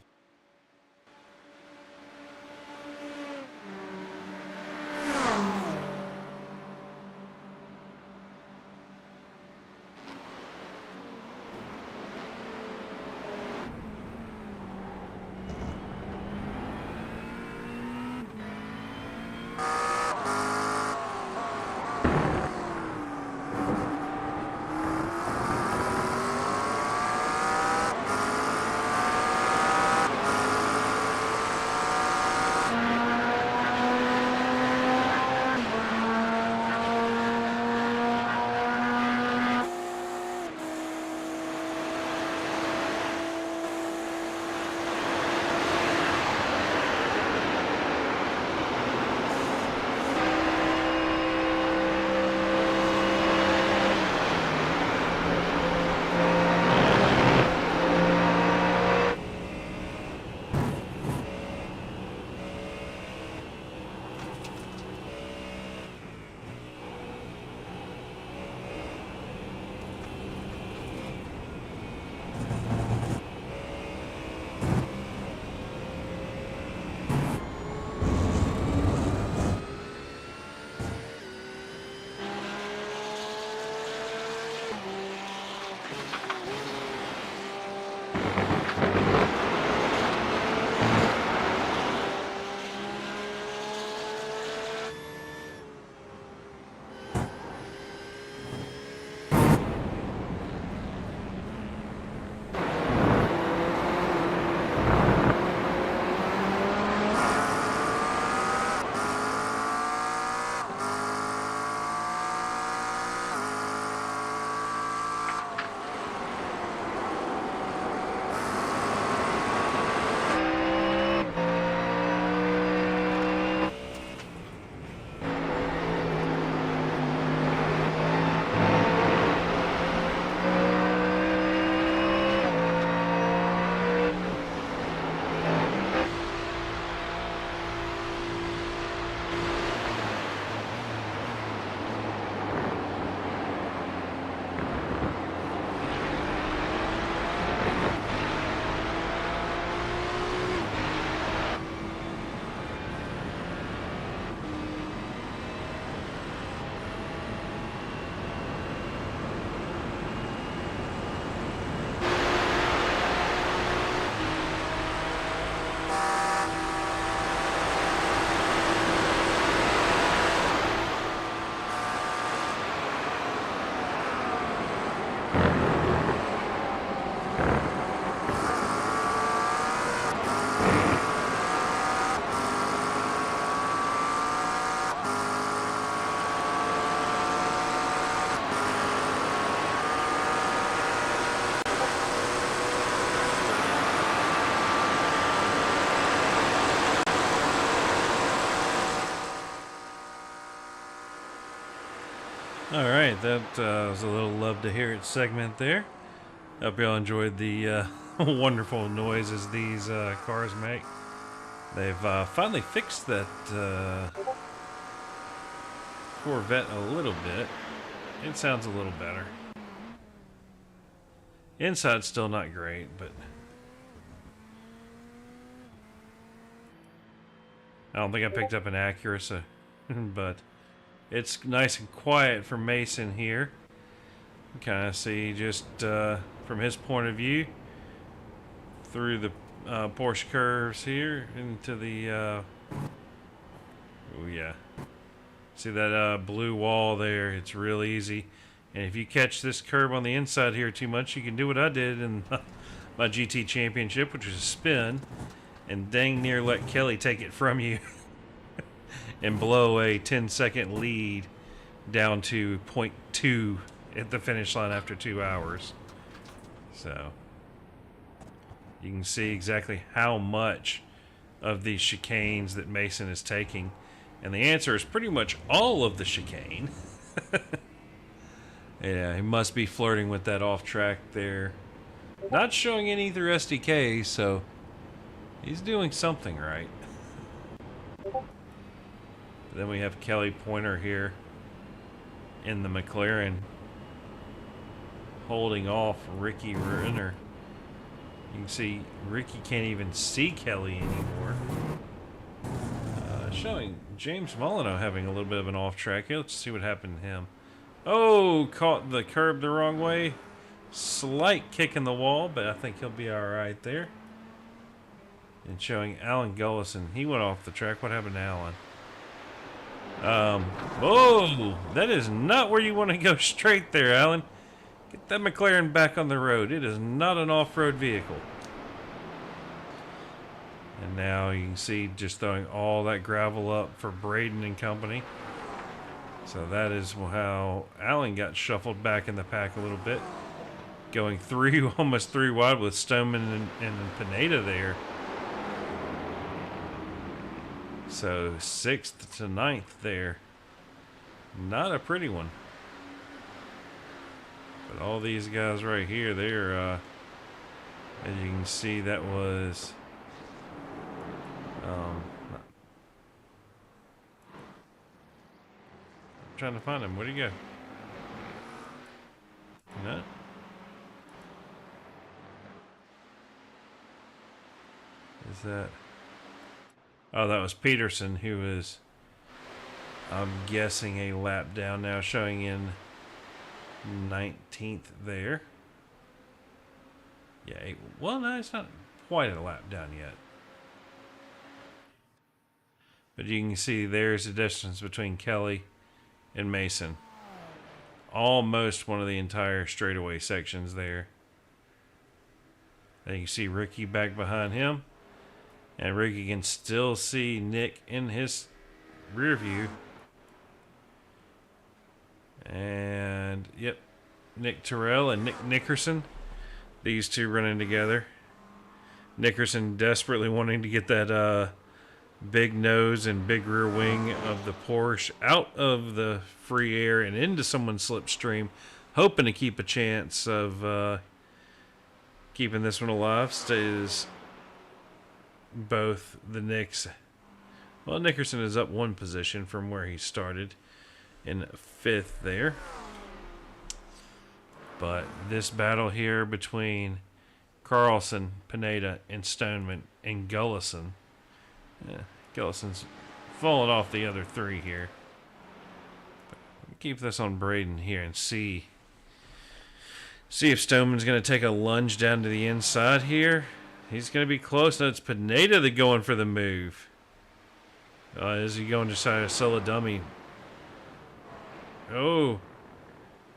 Alright, that was a little love to hear it segment there. Hope y'all enjoyed the wonderful noises these cars make. They've finally fixed that Corvette a little bit. It sounds a little better. Inside's still not great, but I don't think I picked up an Acura, so but it's nice and quiet for Mason here. Kind of see just from his point of view, through the Porsche curves here into the oh yeah, see that blue wall there? It's real easy, and if you catch this curb on the inside here too much, you can do what I did in my GT championship, which was a spin and dang near let Kelly take it from you and blow a 10-second lead down to 0.2 at the finish line after 2 hours. So you can see exactly how much of these chicanes that Mason is taking. And the answer is pretty much all of the chicane. Yeah, he must be flirting with that off track there. Not showing any through SDK, so he's doing something right. Then we have Kelly Pointer here in the McLaren holding off Ricky Renner. You can see Ricky can't even see Kelly anymore. Showing James Molyneux having a little bit of an off track here. Let's see what happened to him. Oh, caught the curb the wrong way. Slight kick in the wall, but I think he'll be alright there. And showing Alan Gullison. He went off the track. What happened to Alan? Oh, that is not where you want to go straight there, Alan. Get that McLaren back on the road. It is not an off-road vehicle. And now you can see just throwing all that gravel up for Braden and company. So that is how Alan got shuffled back in the pack a little bit. Going almost three wide with Stoneman and Pineda there. So 6th to 9th there. Not a pretty one. But all these guys right here, they're, as you can see, that was, I'm trying to find him. Where'd he go? No? Is that? Oh, that was Peterson, who is, I'm guessing, a lap down now, showing in 19th there. Yeah, well, no, it's not quite a lap down yet. But you can see there's the distance between Kelly and Mason. Almost one of the entire straightaway sections there. And you can see Ricky back behind him. And Ricky can still see Nick in his rear view. And, yep, Nick Terrell and Nick Nickerson. These two running together. Nickerson desperately wanting to get that big nose and big rear wing of the Porsche out of the free air and into someone's slipstream, hoping to keep a chance of keeping this one alive. Stays both the Nicks. Well, Nickerson is up one position from where he started in 5th there. But this battle here between Carlson, Pineda, and Stoneman and Gullison. Yeah, Gullison's falling off the other three here. But keep this on Braden here and see if Stoneman's going to take a lunge down to the inside here. He's going to be close. No, it's Pineda that's going for the move. Is he going to try to sell a dummy? Oh,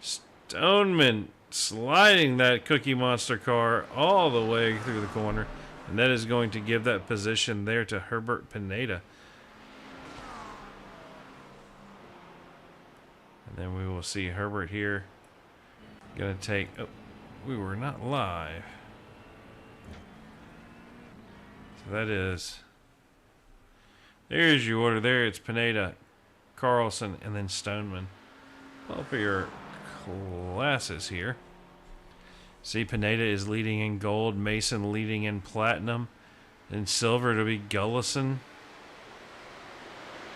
Stoneman sliding that Cookie Monster car all the way through the corner. And that is going to give that position there to Herbert Pineda. And then we will see Herbert here. Going to take... Oh, we were not live. So that is... There's your order there. It's Pineda, Carlson, and then Stoneman. Well, for your classes here. See, Pineda is leading in gold, Mason leading in platinum. In silver, it'll be Gullison.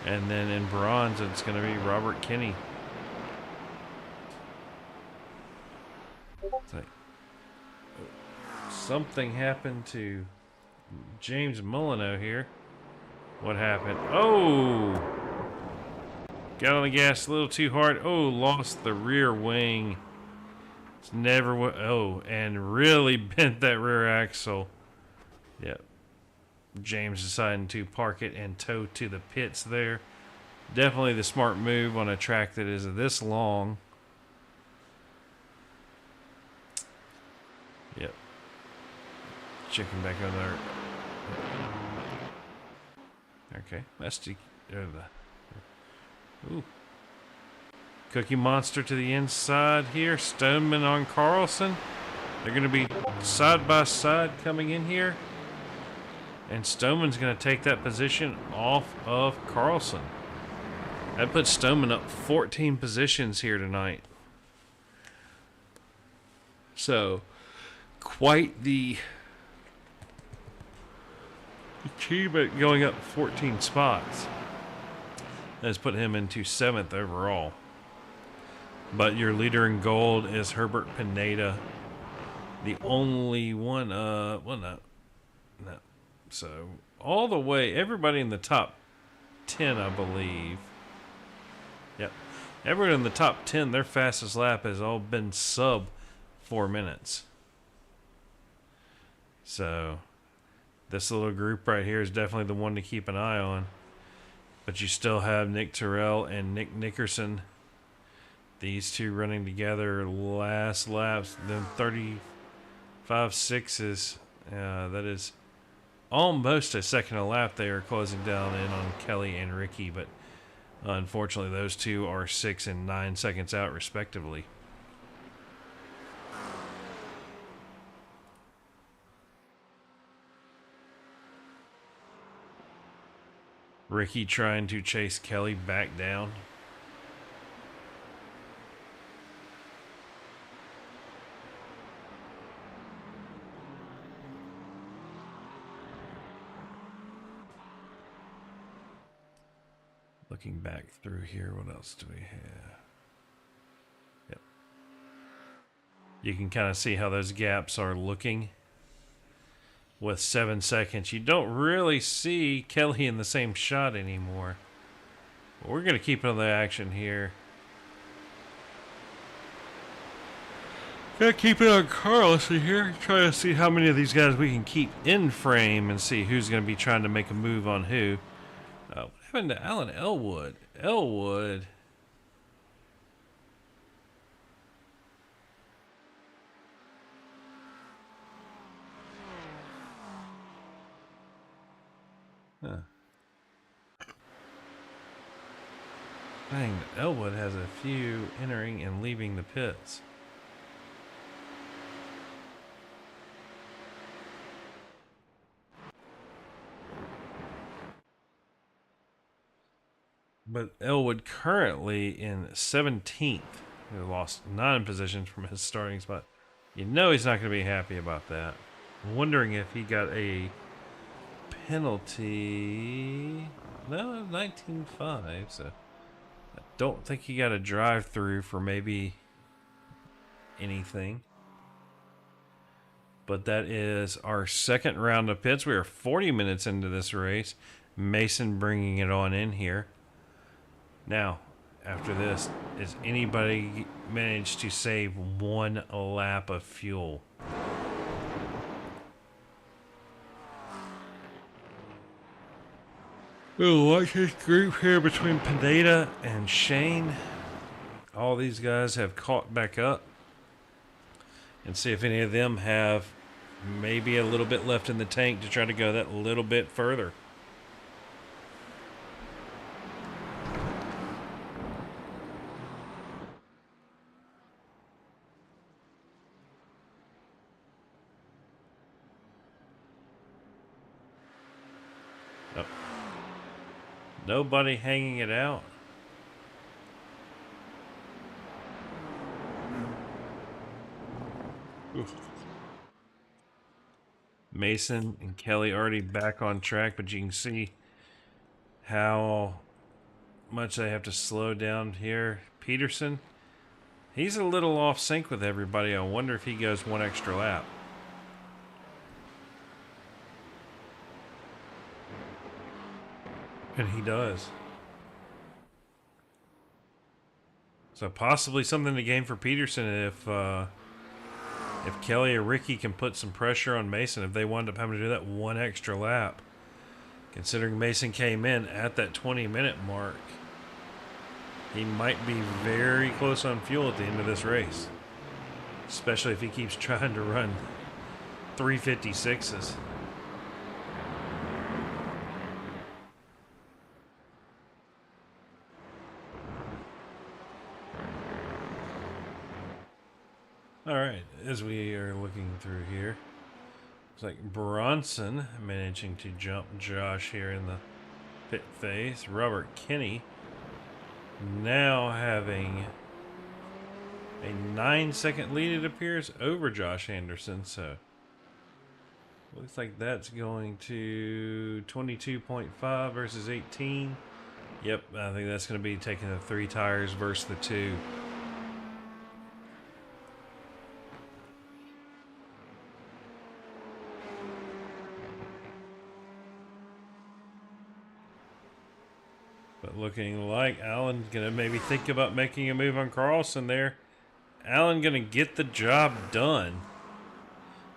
And then in bronze, it's going to be Robert Kinney. Something happened to James Molyneux here. What happened? Oh! Got on the gas a little too hard. Oh, lost the rear wing. It's never... Oh, and really bent that rear axle. Yep. James deciding to park it and tow to the pits there. Definitely the smart move on a track that is this long. Yep. Checking back on there. Okay. That's the... Ooh. Cookie Monster to the inside here. Stoneman on Carlson. They're going to be side by side coming in here. And Stoneman's going to take that position off of Carlson. That puts Stoneman up 14 positions here tonight. So, quite the achievement, going up 14 spots. That's put him into 7th overall. But your leader in gold is Herbert Pineda. The only one, well, no. So, all the way, everybody in the top 10, I believe. Yep. Everyone in the top 10, their fastest lap has all been sub 4 minutes. So, this little group right here is definitely the one to keep an eye on. But you still have Nick Terrell and Nick Nickerson. These two running together last laps. Then 35 sixes. That is almost a second a lap. They are closing down in on Kelly and Ricky. But unfortunately, those two are 6 and 9 seconds out, respectively. Ricky trying to chase Kelly back down. Looking back through here, what else do we have? Yep. You can kind of see how those gaps are looking. With 7 seconds, you don't really see Kelly in the same shot anymore. But we're going to keep on the action here. Gotta keep it on Carlson here. Try to see how many of these guys we can keep in frame and see who's going to be trying to make a move on who. What happened to Alan Elwood? Elwood. Huh. Dang, Elwood has a few entering and leaving the pits. But Elwood currently in 17th. He lost 9 positions from his starting spot. You know he's not going to be happy about that. I'm wondering if he got a penalty. No, 19.5. So I don't think he got a drive-through for maybe anything. But that is our second round of pits. We are 40 minutes into this race. Mason bringing it on in here. Now, after this, is anybody managed to save 1 lap of fuel? We'll watch this group here between Pineda and Shane. All these guys have caught back up. And see if any of them have maybe a little bit left in the tank to try to go that little bit further. Nobody hanging it out. Oof. Mason and Kelly already back on track, but you can see how much they have to slow down here. Peterson, he's a little off sync with everybody. I wonder if he goes 1 extra lap. And he does. So possibly something to gain for Peterson if If Kelly or Ricky can put some pressure on Mason, if they wind up having to do that one extra lap, considering Mason came in at that 20-minute mark, he might be very close on fuel at the end of this race. Especially if he keeps trying to run 356s. Alright, as we are looking through here, looks like Bronson managing to jump Josh here in the pit face. Robert Kinney now having a 9-second lead, it appears, over Josh Anderson. So looks like that's going to 22.5 versus 18. Yep, I think that's going to be taking the 3 tires versus the 2. But looking like Allen's going to maybe think about making a move on Carlson there. Allen going to get the job done.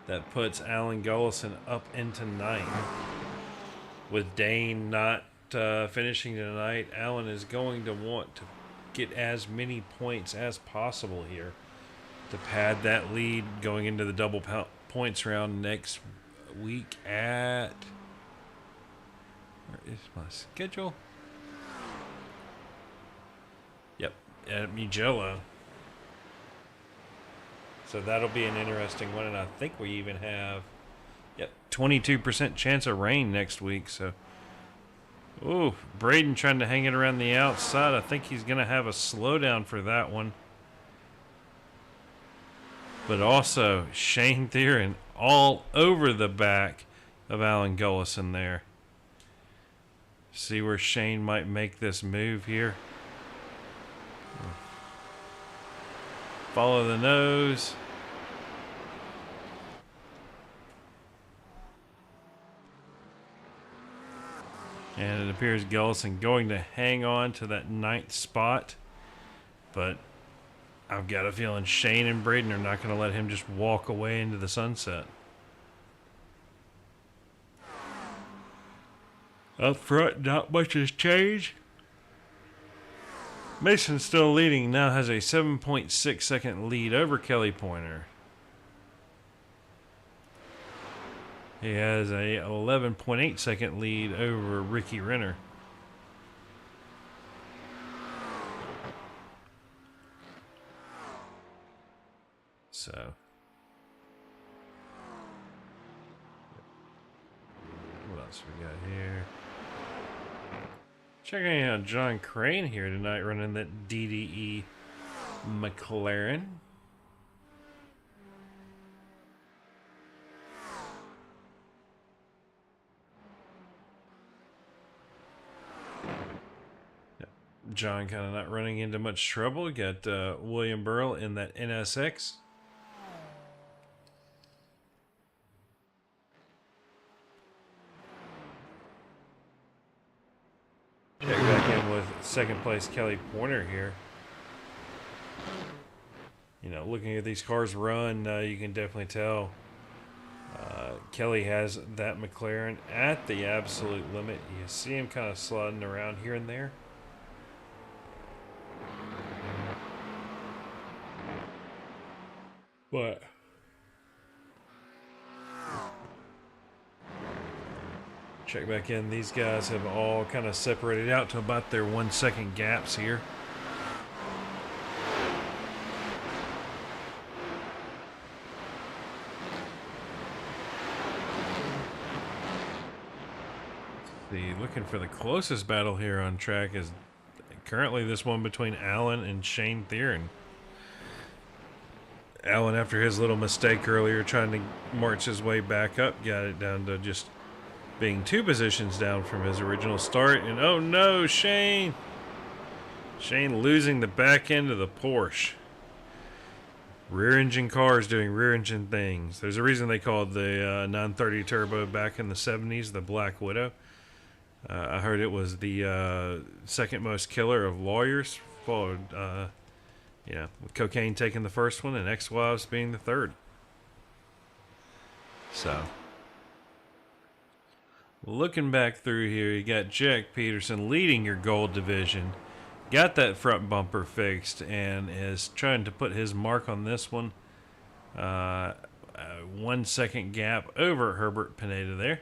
That puts Alan Gullison up into 9th. With Dane not finishing tonight, Allen is going to want to get as many points as possible here to pad that lead going into the double points round next week at... Where is my schedule? Yep, at Mugello. So that'll be an interesting one, and I think we even have, 22% chance of rain next week. So, ooh, Braden trying to hang it around the outside. I think he's going to have a slowdown for that one. But also, Shane Theron all over the back of Alan Gullison there. See where Shane might make this move here. Follow the nose. And it appears Gullison going to hang on to that 9th spot. But I've got a feeling Shane and Braden are not going to let him just walk away into the sunset. Up front, not much has changed. Mason still leading, now has a 7.6 second lead over Kelly Pointer. He has a 11.8 second lead over Ricky Renner. So, what else we got here? Checking out John Crane here tonight running that DDE McLaren. John kind of not running into much trouble. Got William Burrell in that NSX. Check back in with second place Kelly Pointer here. You know, looking at these cars run, you can definitely tell Kelly has that McLaren at the absolute limit. You see him kind of sliding around here and there. But check back in. These guys have all kind of separated out to about their 1 second gaps here. Looking for the closest battle here on track is currently this one between Allen and Shane Theron. Allen, after his little mistake earlier trying to march his way back up, got it down to just being 2 positions down from his original start. And oh no, Shane losing the back end of the Porsche. Rear engine cars doing rear engine things. There's a reason they called the 930 turbo back in the 70s the Black Widow. I heard it was the second most killer of lawyers, followed with cocaine taking the first one and ex-wives being the third. So, looking back through here, you got Jack Peterson leading your gold division. Got that front bumper fixed and is trying to put his mark on this one. 1 second gap over Herbert Pineda there.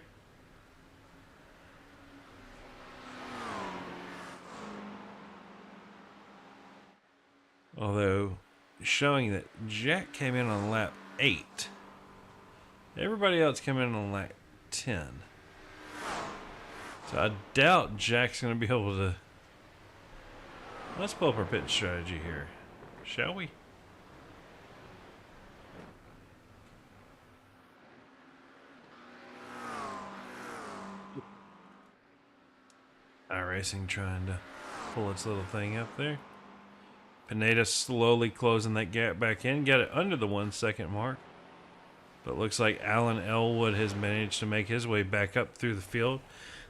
Although showing that Jack came in on lap 8. Everybody else came in on lap 10. So I doubt Jack's going to be able to... Let's pull up our pit strategy here, shall we? iRacing trying to pull its little thing up there. Pineda slowly closing that gap back in. Got it under the 1 second mark. But looks like Alan Elwood has managed to make his way back up through the field.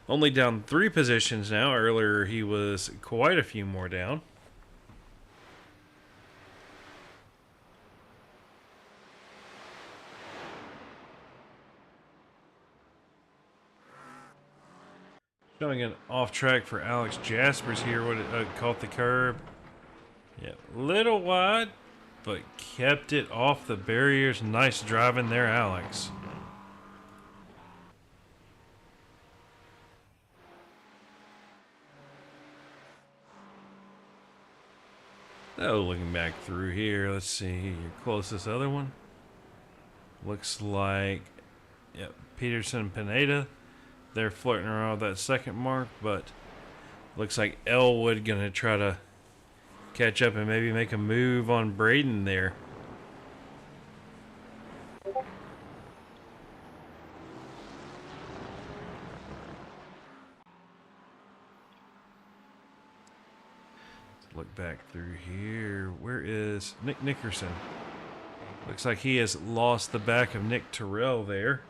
Only down 3 positions now. Earlier he was quite a few more down. Showing an off track for Alex Jaspers here. What caught the curb. Yeah, little wide, but kept it off the barriers. Nice driving there, Alex. Oh, looking back through here, let's see your closest other one. Looks like, yep, Peterson and Pineda. They're flirting around that second mark, but looks like Elwood gonna try to catch up and maybe make a move on Braden there. Look back through here. Where is Nick Nickerson? Looks like he has lost the back of Nick Terrell there.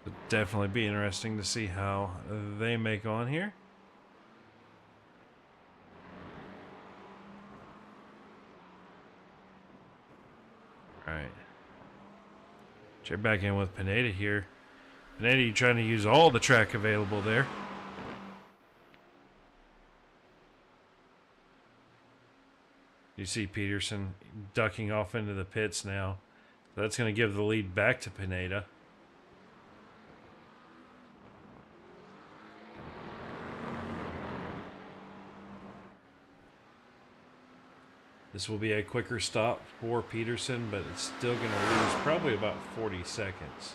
It'll definitely be interesting to see how they make on here. Alright. Check back in with Pineda here. Pineda, you trying to use all the track available there. You see Peterson ducking off into the pits now. That's going to give the lead back to Pineda. This will be a quicker stop for Peterson, but it's still going to lose probably about 40 seconds,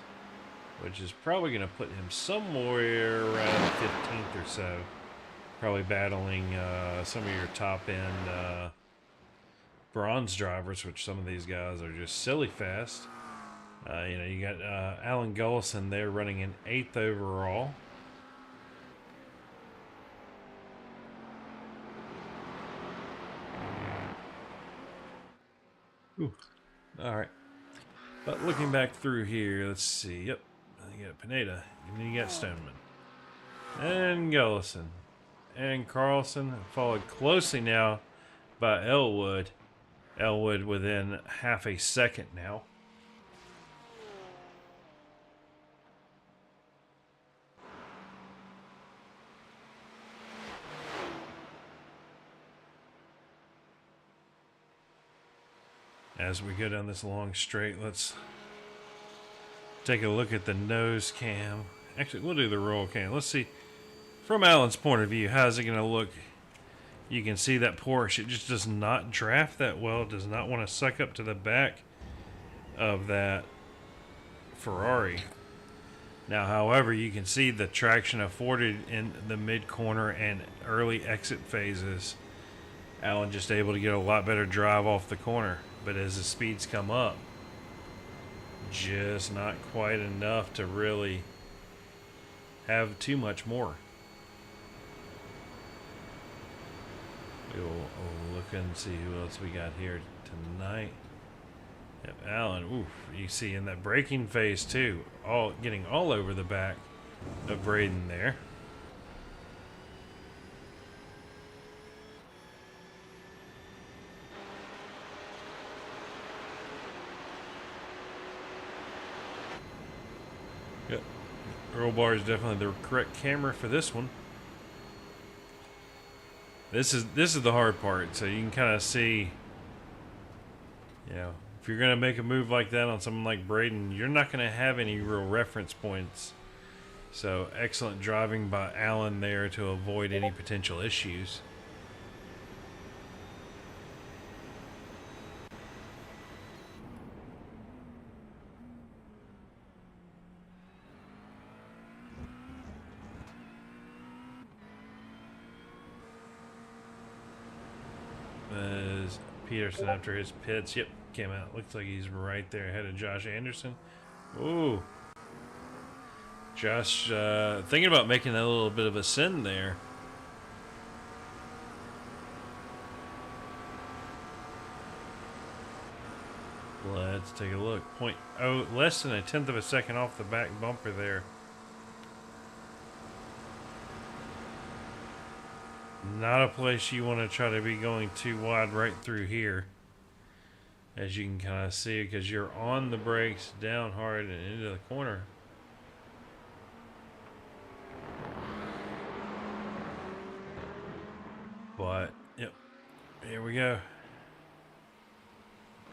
which is probably going to put him somewhere around 15th or so. Probably battling some of your top-end bronze drivers, which some of these guys are just silly fast. You know, you got Alan Gullison there running in 8th overall. Ooh. All right. But looking back through here, let's see. Yep. You got Pineda. And then you got Stoneman. And Gullison. And Carlson. Followed closely now by Elwood. Elwood within half a second now. As we go down this long straight, let's take a look at the nose cam. Actually, we'll do the roll cam. Let's see, from Alan's point of view, how's it going to look? You can see that Porsche, it just does not draft that well. It does not want to suck up to the back of that Ferrari. Now, however, you can see the traction afforded in the mid-corner and early exit phases. Alan just able to get a lot better drive off the corner. But as the speeds come up, just not quite enough to really have too much more. We'll look and see who else we got here tonight. Yep, Alan, oof, you see in that braking phase too, getting all over the back of Braden there. Roll bar is definitely the correct camera for this one. This is the hard part, so you can kind of see, you know, if you're going to make a move like that on someone like Braden, you're not going to have any real reference points. So excellent driving by Alan there to avoid any potential issues. As Peterson, after his pits, yep, came out. Looks like he's right there ahead of Josh Anderson. Ooh. Josh thinking about making a little bit of a send there. Let's take a look. Less than a tenth of a second off the back bumper there. Not a place you want to try to be going too wide right through here. As you can kind of see, because you're on the brakes, down hard, and into the corner. But, yep, here we go.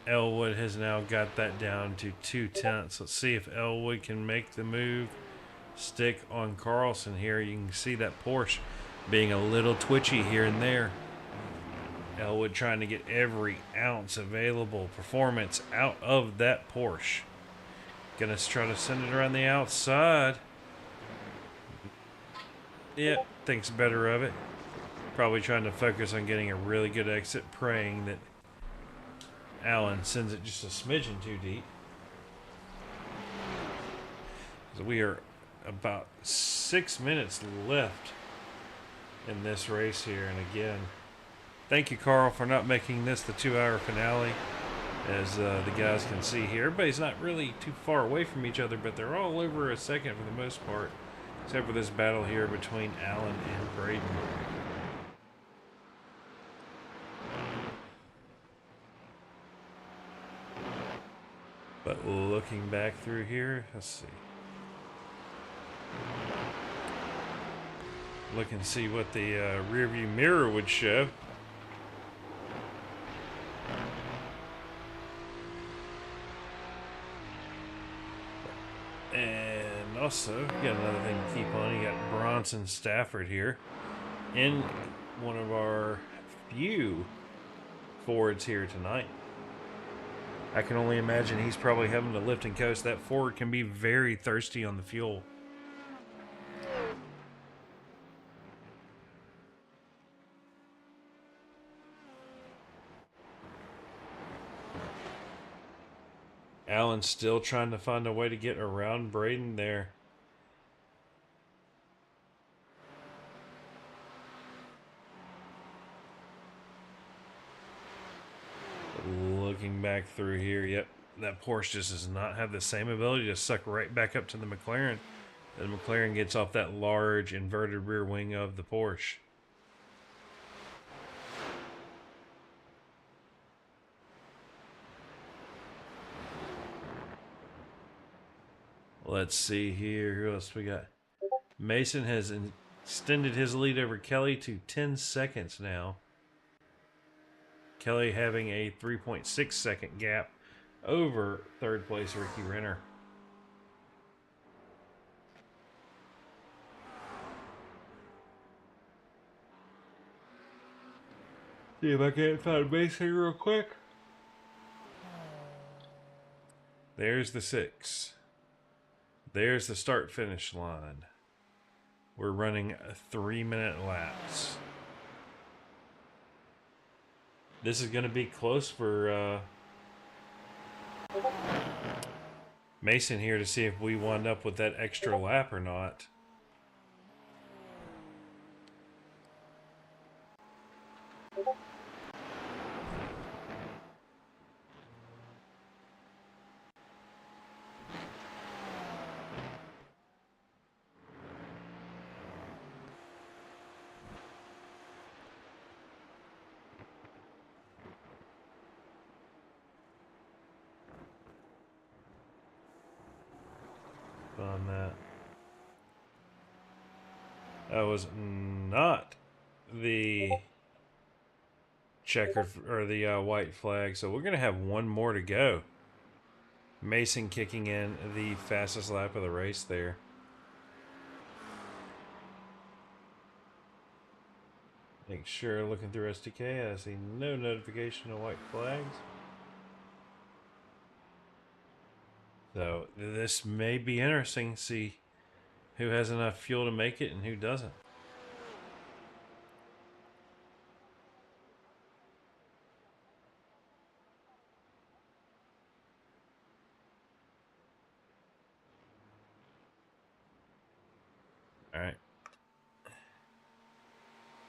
Elwood has now got that down to 2/10. Let's see if Elwood can make the move. Stick on Carlson here. You can see that Porsche being a little twitchy here and there. Elwood trying to get every ounce available performance out of that Porsche. Gonna try to send it around the outside. Yep, thinks better of it. Probably trying to focus on getting a really good exit, praying that Allen sends it just a smidgen too deep. So we are about 6 minutes left in this race here, and again, thank you, Carl, for not making this the 2-hour finale. As the guys can see here, everybody's not really too far away from each other, but they're all over a second for the most part, except for this battle here between Allen and Braden. But looking back through here, let's see. Look and see what the rear view mirror would show. And also, you got another thing to keep on. You got Bronson Stafford here in one of our few Fords here tonight. I can only imagine he's probably having to lift and coast. That Ford can be very thirsty on the fuel. Allen's still trying to find a way to get around Braden there. Looking back through here, yep, that Porsche just does not have the same ability to suck right back up to the McLaren. The McLaren gets off that large inverted rear wing of the Porsche. Let's see here. Who else we got? Mason has extended his lead over Kelly to 10 seconds now. Kelly having a 3.6 second gap over third place Ricky Renner. See if I can't find Mason real quick. There's the 6. There's the start finish line. We're running 3-minute laps. This is going to be close for Mason here to see if we wind up with that extra lap or not. On that. was not the checkered or the white flag. So we're going to have one more to go. Mason kicking in the fastest lap of the race there. Make sure looking through SDK, I see no notification of white flags. So this may be interesting. See who has enough fuel to make it and who doesn't. All right.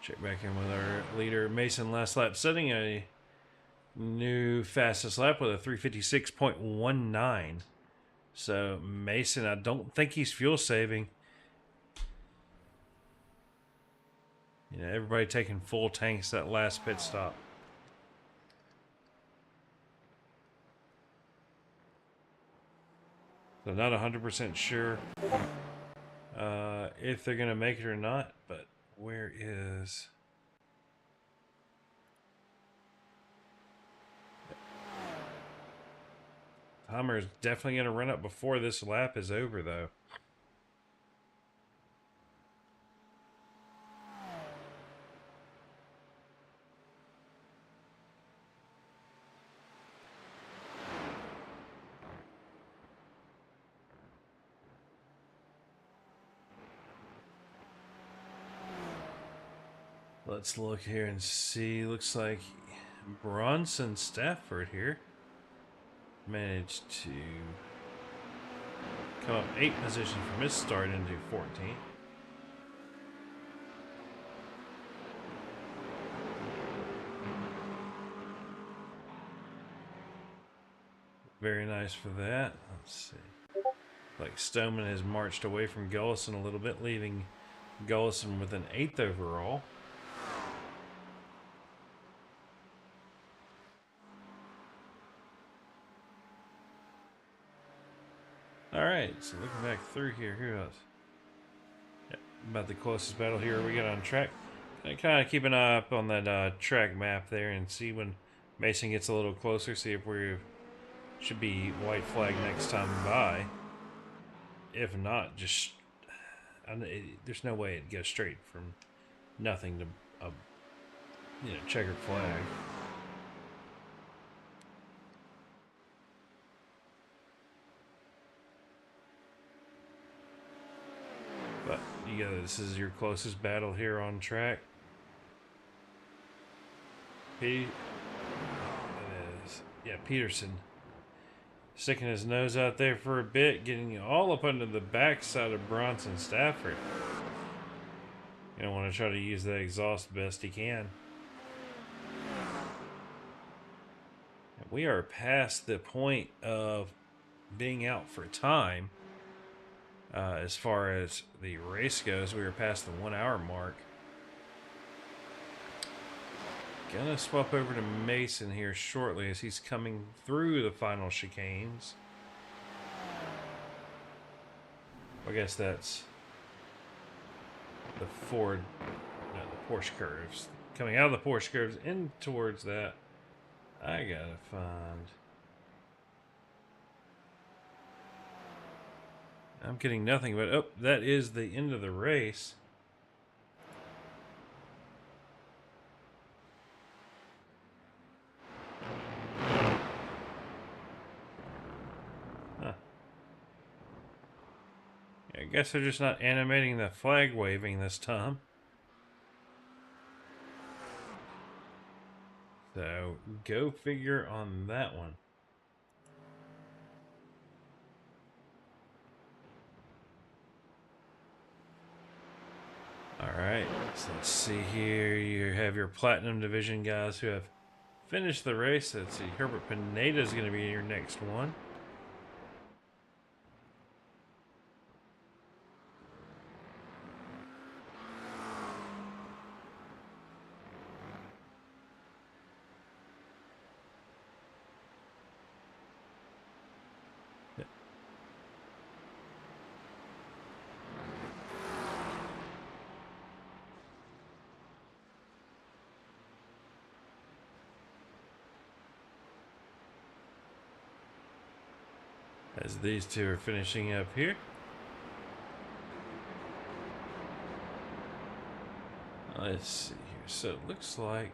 Check back in with our leader, Mason, last lap, setting a new fastest lap with a 356.19. So Mason, I don't think he's fuel saving. You know, everybody taking full tanks that last pit stop. So not 100% sure if they're going to make it or not, but where is... Hummer is definitely going to run up before this lap is over, though. Let's look here and see. Looks like Bronson Stafford here managed to come up 8 positions from his start into 14th. Very nice for that. Let's see. Like Stoneman has marched away from Gullison a little bit, leaving Gullison with an 8th overall. Alright, so looking back through here, who else? Yep, about the closest battle here we got on track. Kind of keep an eye up on that track map there and see when Mason gets a little closer, see if we should be white flag next time by. If not, just... there's no way it goes straight from nothing to a checkered flag. But this is your closest battle here on track. Peterson sticking his nose out there for a bit, getting all up under the backside of Bronson Stafford. You don't want to try to use that exhaust best he can. And we are past the point of being out for time. As far as the race goes, we are past the 1 hour mark. Gonna swap over to Mason here shortly as he's coming through the final chicanes. I guess that's the the Porsche curves. Coming out of the Porsche curves in towards that, I gotta find... I'm getting nothing, but oh, that is the end of the race. Huh. I guess they're just not animating the flag waving this time. So, go figure on that one. Alright, so let's see here. You have your Platinum Division guys who have finished the race. Let's see, Herbert Pineda is going to be your next one. as these two are finishing up here. Let's see here. So it looks like,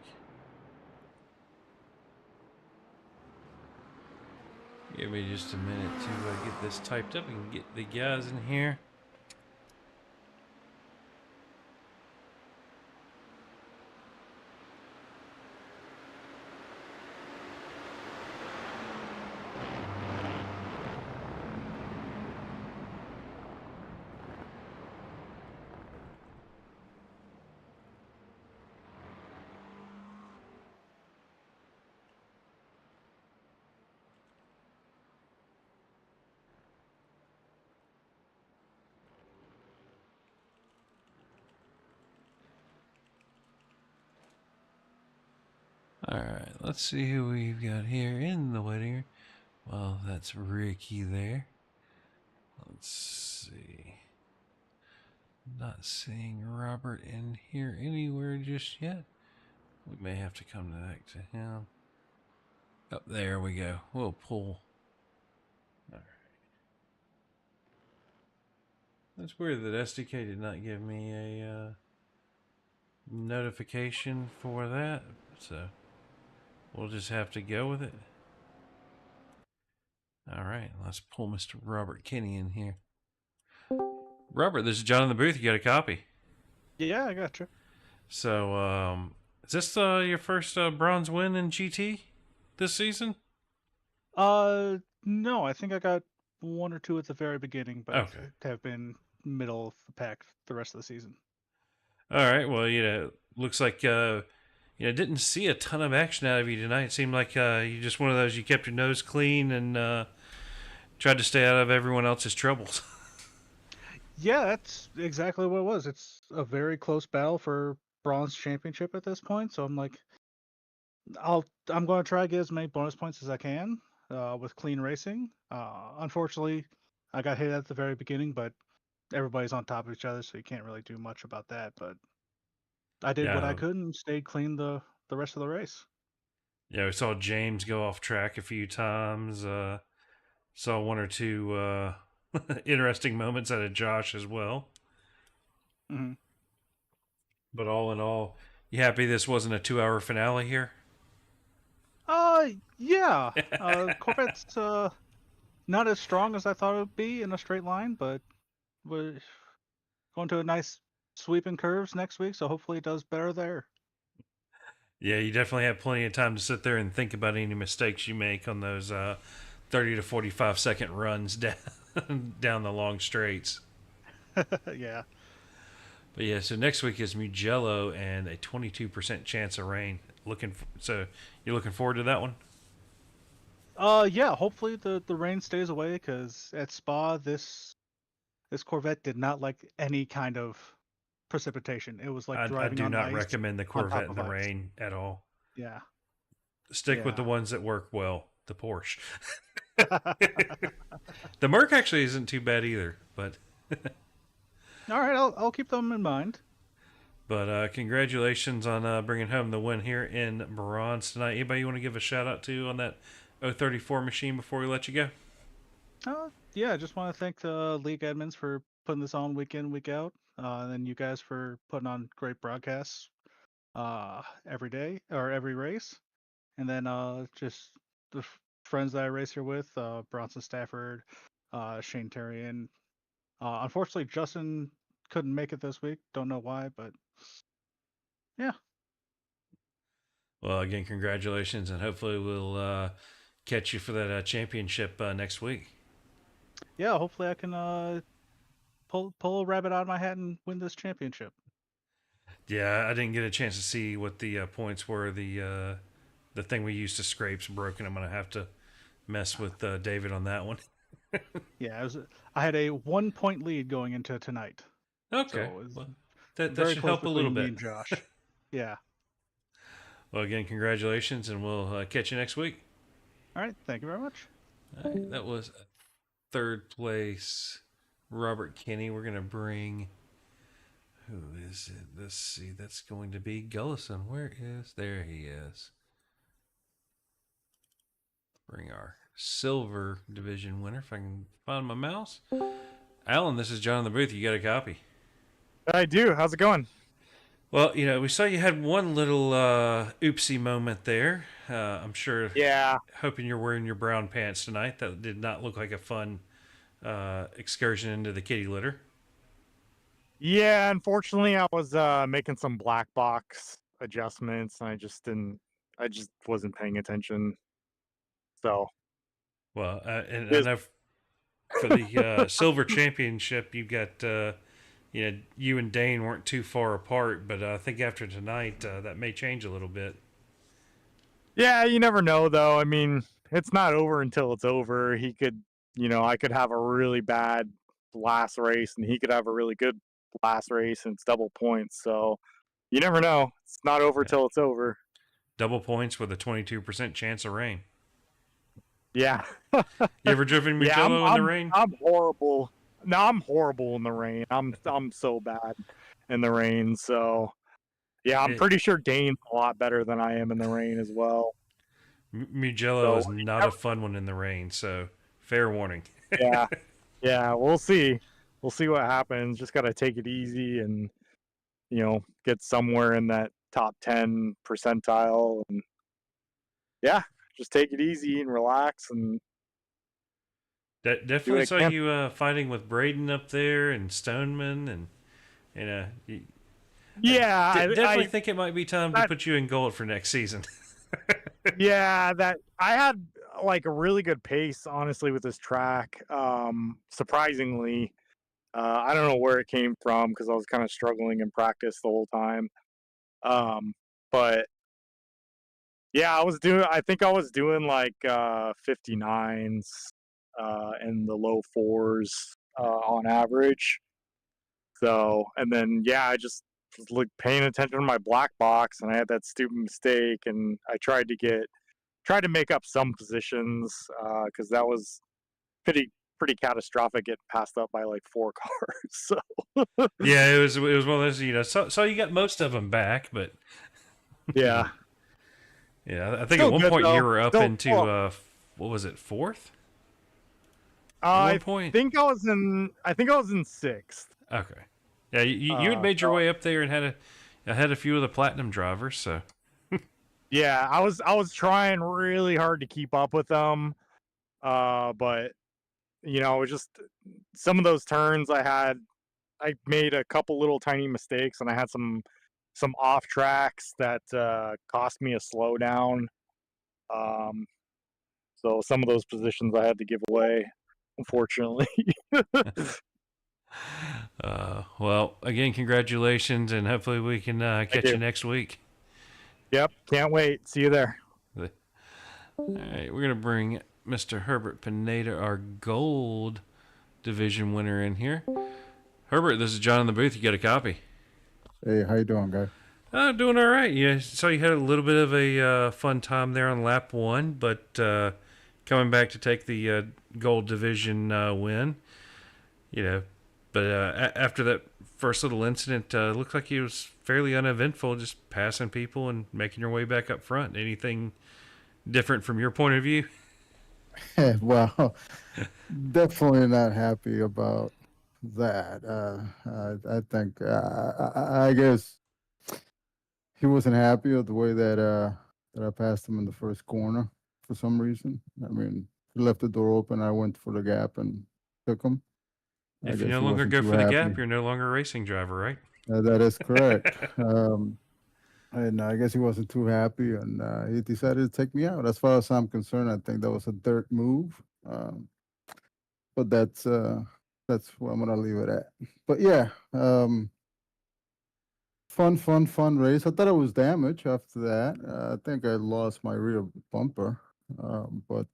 give me just a minute to get this typed up and get the guys in here. Alright, let's see who we've got here in the waiting room. Well, that's Ricky there. Let's see. Not seeing Robert in here anywhere just yet. We may have to come back to him. Oh, there we go. We'll pull. Alright. That's weird that SDK did not give me a notification for that. So we'll just have to go with it. Alright, let's pull Mr. Robert Kinney in here. Robert, this is John in the booth. You got a copy? Yeah, I got you. So, is this your first bronze win in GT this season? No, I think I got one or two at the very beginning, but Okay. have been middle of the pack the rest of the season. All right. Well, looks like didn't see a ton of action out of you tonight. It seemed like you just one of those. You kept your nose clean and tried to stay out of everyone else's troubles. Yeah, that's exactly what it was. It's a very close battle for bronze championship at this point, so I'm like, I'm going to try to get as many bonus points as I can with clean racing. Unfortunately, I got hit at the very beginning, but everybody's on top of each other, so you can't really do much about that. But I did what I Yeah. could and stayed clean the rest of the race. Yeah, we saw James go off track a few times. Saw one or two interesting moments out of Josh as well. Mm-hmm. But all in all, you happy this wasn't a 2-hour finale here? Yeah. Corvette's not as strong as I thought it would be in a straight line, but we're going to a nice sweeping curves next week, so hopefully it does better there. Yeah, you definitely have plenty of time to sit there and think about any mistakes you make on those 30 to 45 second runs down the long straights. Yeah. But yeah, so next week is Mugello and a 22% chance of rain. So you're looking forward to that one? Yeah. Hopefully the rain stays away because at Spa this Corvette did not like any kind of precipitation. It was like I driving do on not ice recommend the on top Corvette in of the ice. rain at all. Yeah. Stick with the Yeah. ones that work well. The Porsche. The Merc actually isn't too bad either, but All right. I'll keep them in mind. congratulations on bringing home the win here in bronze tonight. Anybody you want to give a shout out to on that 034 machine before we let you go? Yeah, I just want to thank the league admins for putting this on week in, week out, and then you guys for putting on great broadcasts every day or every race, and then just the friends that I race here with, Bronson Stafford, Shane Terrian. Unfortunately, Justin couldn't make it this week. Don't know why, but yeah. Well, again, congratulations, and hopefully we'll catch you for that championship next week. Yeah, hopefully I can pull a rabbit out of my hat and win this championship. Yeah, I didn't get a chance to see what the points were. The thing we used to scrapes broken. I'm gonna have to mess with David on that one. Yeah, I had a 1 point lead going into tonight. Okay, So it was well, that very should close help a little between me bit. and Josh. Yeah. Well, again, congratulations, and we'll catch you next week. All right. Thank you very much. All right, that was third place, Robert Kinney. We're gonna bring. Who is it? Let's see. That's going to be Gullison. Where is? There he is. bring our silver division winner if I can find my mouse. Alan, this is John in the booth. You got a copy? I do. How's it going? Well, we saw you had one little oopsie moment there. I'm sure. Yeah. Hoping you're wearing your brown pants tonight. That did not look like a fun excursion into the kitty litter. Yeah, unfortunately, I was making some black box adjustments, and I just wasn't paying attention. So. Well, and I know for the silver championship, you got you and Dane weren't too far apart, but I think after tonight that may change a little bit. Yeah, you never know, though. I mean, it's not over until it's over. He could, I could have a really bad last race, and he could have a really good last race, and it's double points. So you never know. It's not over till it's over. Double points with a 22% chance of rain. Yeah. You ever driven Mugello in the rain? I'm horrible. No, I'm horrible in the rain. I'm so bad in the rain. So yeah, I'm pretty sure Dane's a lot better than I am in the rain as well. Mugello is not a fun one in the rain, so fair warning. Yeah, we'll see. We'll see what happens. Just got to take it easy and, get somewhere in that top 10 percentile. And yeah, just take it easy and relax. And definitely saw you fighting with Braden up there and Stoneman. And, yeah, I think it might be time to put you in gold for next season. Yeah, that I had like a really good pace, honestly, with this track. Surprisingly, I don't know where it came from because I was kind of struggling in practice the whole time. But yeah, I think I was doing like 59s in the low fours on average. So, and then yeah, I just was like paying attention to my black box, and I had that stupid mistake, and I tried to make up some positions because that was pretty catastrophic, getting passed up by like 4 cars. So yeah, it was one of those, so you got most of them back, but yeah. Yeah, I think Still at one good, point though. you were up Still, into what was it, 4th? I point? think I was in 6th. Okay. Yeah, you had made your way up there and had a few of the platinum drivers, so. Yeah, I was trying really hard to keep up with them, but it was just some of those turns I made a couple little tiny mistakes, and I had some off tracks that cost me a slowdown. So some of those positions I had to give away, unfortunately. Well, again, congratulations, and hopefully we can catch you next week. Yep, can't wait. See you there. All right, we're going to bring Mr. Herbert Pineda, our gold division winner, in here. Herbert, this is John in the booth. You got a copy? Hey, how you doing, guy? Doing all right. Yeah, so you had a little bit of a fun time there on lap 1, but coming back to take the gold division win, but after that first little incident, looked like it was fairly uneventful, just passing people and making your way back up front. Anything different from your point of view? Well, definitely not happy about that. I think I guess he wasn't happy with the way that I passed him in the first corner for some reason. I mean, he left the door open. I went for the gap and took him. If you no longer go for the gap, you're no longer a racing driver, right? That is correct. And I guess he wasn't too happy, and he decided to take me out. As far as I'm concerned, I think that was a dirt move. But that's where I'm gonna leave it at. But yeah, fun race. I thought it was damaged after that. I think I lost my rear bumper, but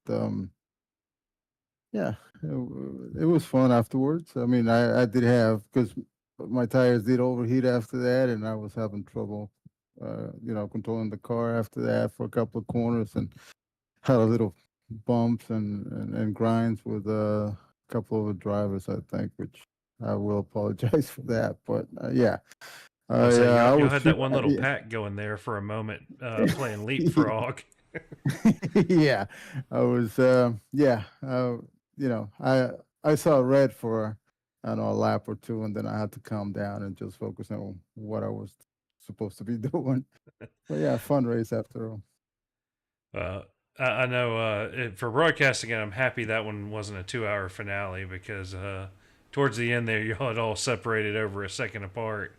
yeah, it was fun afterwards. I mean, I did have, because my tires did overheat after that, and I was having trouble, controlling the car after that for a couple of corners, and had a little bumps and grinds with a couple of the drivers, I think, which I will apologize for that. But yeah. You had that one little pack going there for a moment, playing leapfrog. Yeah, I was. Yeah, you know, I saw red for I don't know a lap or two, and then I had to calm down and just focus on what I was supposed to be doing. But yeah, fun race after all. Uh, I know for broadcasting it, I'm happy that one wasn't a 2 hour finale because towards the end there, you all had all separated over a second apart.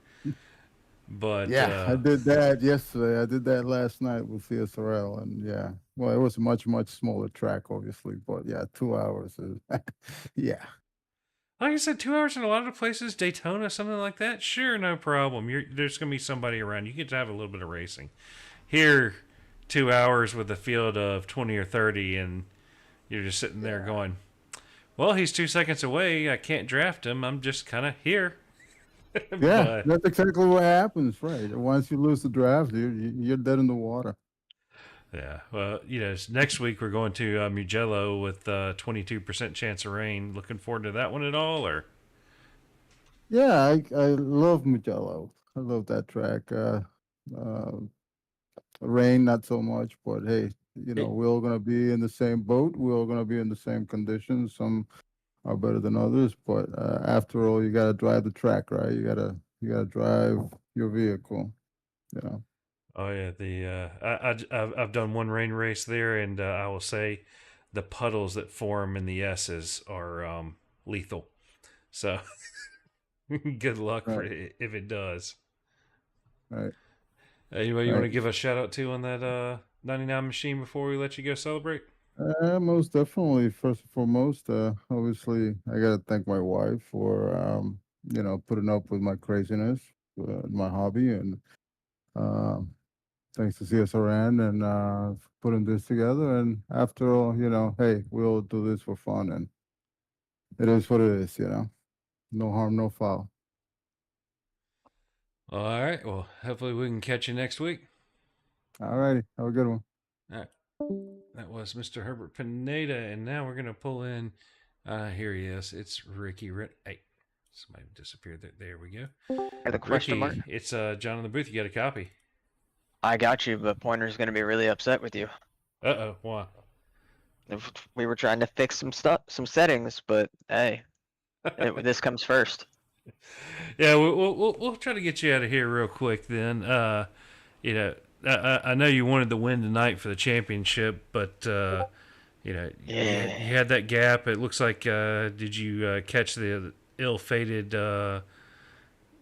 But Yeah, I did that yesterday. I did that last night with CSRL, and yeah, well, it was a much smaller track, obviously, but yeah, 2 hours is, yeah, like I said, 2 hours in a lot of places, Daytona, something like that, sure, no problem. There's going to be somebody around. You get to have a little bit of racing. Here, 2 hours with a field of 20 or 30, and you're just sitting there going, well, he's 2 seconds away. I can't draft him. I'm just kind of here. yeah. But That's exactly what happens, right? Once you lose the draft, you're dead in the water. yeah, well, next week we're going to Mugello with 22% chance of rain. Looking forward to that one at all, or? Yeah, I love Mugello. I love that track. Uh, Rain, not so much, but hey, we're all gonna be in the same boat. We're all gonna be in the same conditions. Some are better than others, but after all, you gotta drive the track, right? You gotta drive your vehicle. You know. Oh yeah, I've done one rain race there, and I will say, the puddles that form in the S's are lethal. So good luck for Right. it if it does. Right. Anybody you want Right. to give a shout out to on that 99 machine before we let you go celebrate? Most definitely. First and foremost, obviously, I gotta thank my wife for putting up with my craziness, my hobby, and um, thanks to CSRN and for putting this together. And after all, hey, we all do this for fun, and it is what it is. No harm, no foul. All right. Well, hopefully we can catch you next week. All righty, have a good one. All right. That was Mr. Herbert Pineda, and now we're gonna pull in. Here he is. It's Ricky. Hey, somebody disappeared. There we go. The question mark? Ricky, it's John in the booth. You got a copy? I got you, but Pointer's gonna be really upset with you. Uh-oh. Why? We were trying to fix some stuff, some settings, but hey, this comes first. Yeah, we'll try to get you out of here real quick then. I know you wanted the win tonight for the championship, but you had that gap. It looks like did you catch the ill-fated?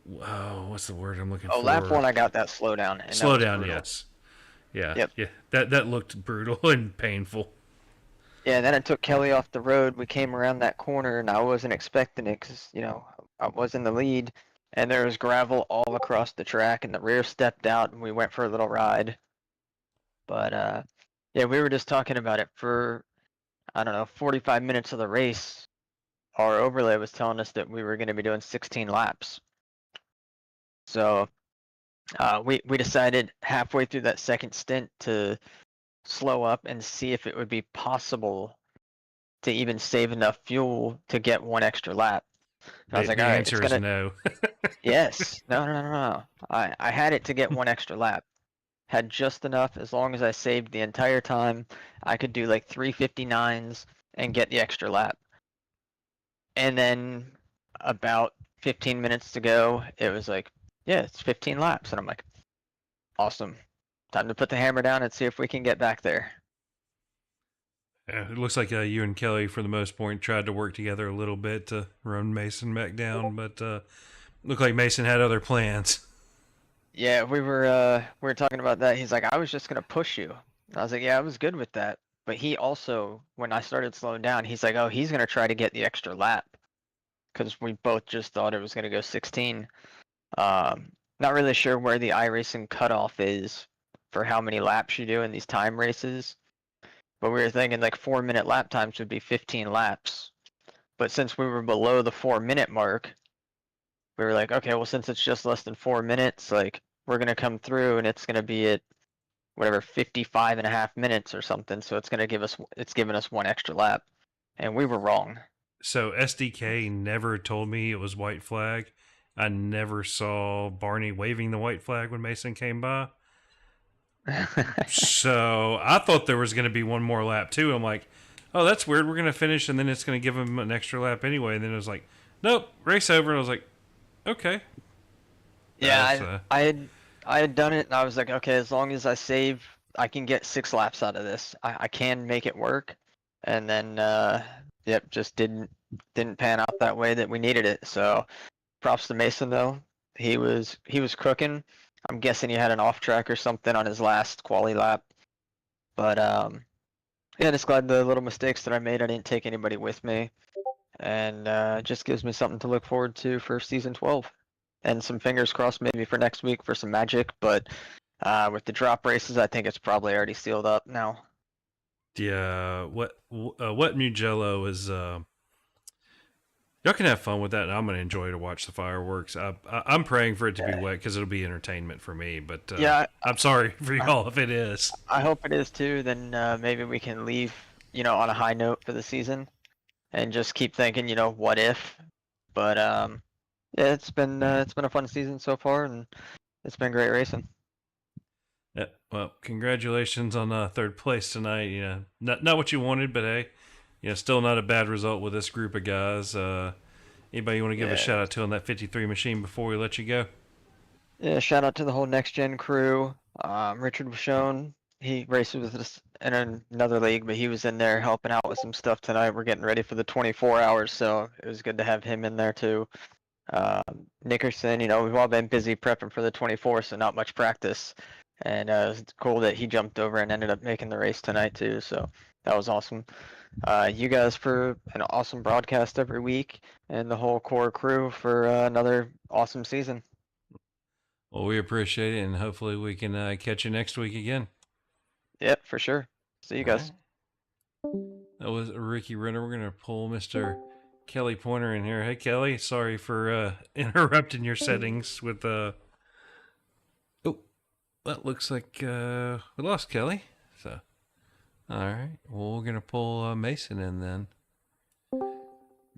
What's the word I'm looking for? Lap one, I got that slowdown. And Slowdown, yes. Yeah, Yep. yeah. That looked brutal and painful. Yeah, and then it took Kelly off the road. We came around that corner, and I wasn't expecting it because I was in the lead, and there was gravel all across the track, and the rear stepped out, and we went for a little ride. But yeah, we were just talking about it for, I don't know, 45 minutes of the race. Our overlay was telling us that we were going to be doing 16 laps. So we decided halfway through that second stint to slow up and see if it would be possible to even save enough fuel to get one extra lap. I was like, the all right, answer is no. Yes. No. I had it to get one extra lap. Had just enough. As long as I saved the entire time, I could do like 359s and get the extra lap. And then about 15 minutes to go, it was like, yeah, it's 15 laps. And I'm like, awesome. Time to put the hammer down and see if we can get back there. Yeah, it looks like you and Kelly, for the most part, tried to work together a little bit to run Mason back down, but looked like Mason had other plans. Yeah, we were talking about that. He's like, I was just gonna push you. I was like, yeah, I was good with that. But he also, when I started slowing down, he's like, oh, he's gonna try to get the extra lap, because we both just thought it was gonna go 16. Not really sure where the iRacing cutoff is for how many laps you do in these time races. But we were thinking like 4-minute lap times would be 15 laps. But since we were below the 4-minute mark, we were like, okay, well, since it's just less than 4 minutes, like we're gonna come through and it's gonna be at whatever 55.5 minutes or something. So it's giving us one extra lap, and we were wrong. So SDK never told me it was white flag. I never saw Barney waving the white flag when Mason came by. So I thought there was going to be one more lap too. I'm like, oh, that's weird. We're going to finish, and then it's going to give him an extra lap anyway. And then it was like, nope, race over. And I was like, okay. That's, Yeah, I had done it, and I was like, okay, as long as I save, I can get 6 laps out of this. I can make it work. And then, yep, just didn't pan out that way that we needed it. So, props to Mason though. He was cooking. I'm guessing he had an off track or something on his last quali lap. But yeah, just glad the little mistakes that I made, I didn't take anybody with me, and just gives me something to look forward to for season 12. And some fingers crossed maybe for next week for some magic, but with the drop races, I think it's probably already sealed up now. yeah. What Mugello is. Y'all can have fun with that, and I'm going to enjoy to watch the fireworks. I'm praying for it to be wet because it'll be entertainment for me. But Yeah, I'm sorry for y'all if it is. I hope it is too. Then maybe we can leave, on a high note for the season, and just keep thinking, what if? But yeah, it's been a fun season so far, and it's been great racing. Yeah, well, congratulations on third place tonight. Not what you wanted, but hey, still not a bad result with this group of guys. Anybody you want to give a Yeah. shout out to on that 53 machine before we let you go? Yeah, shout out to the whole next gen crew. Richard was shown. He races with us in another league, but he was in there helping out with some stuff tonight. We're getting ready for the 24 hours, so it was good to have him in there too. Nickerson, we've all been busy prepping for the 24, so not much practice. And it's cool that he jumped over and ended up making the race tonight too. So that was awesome. You guys for an awesome broadcast every week, and the whole core crew for another awesome season. Well, we appreciate it, and hopefully we can catch you next week again. Yep, for sure. See you guys. All right. That was Ricky Renner. We're gonna pull Mr. Kelly Pointer in here. Hey, Kelly. Sorry for interrupting your settings with Oh, that looks like we lost Kelly. So, all right. Well, we're gonna pull Mason in then.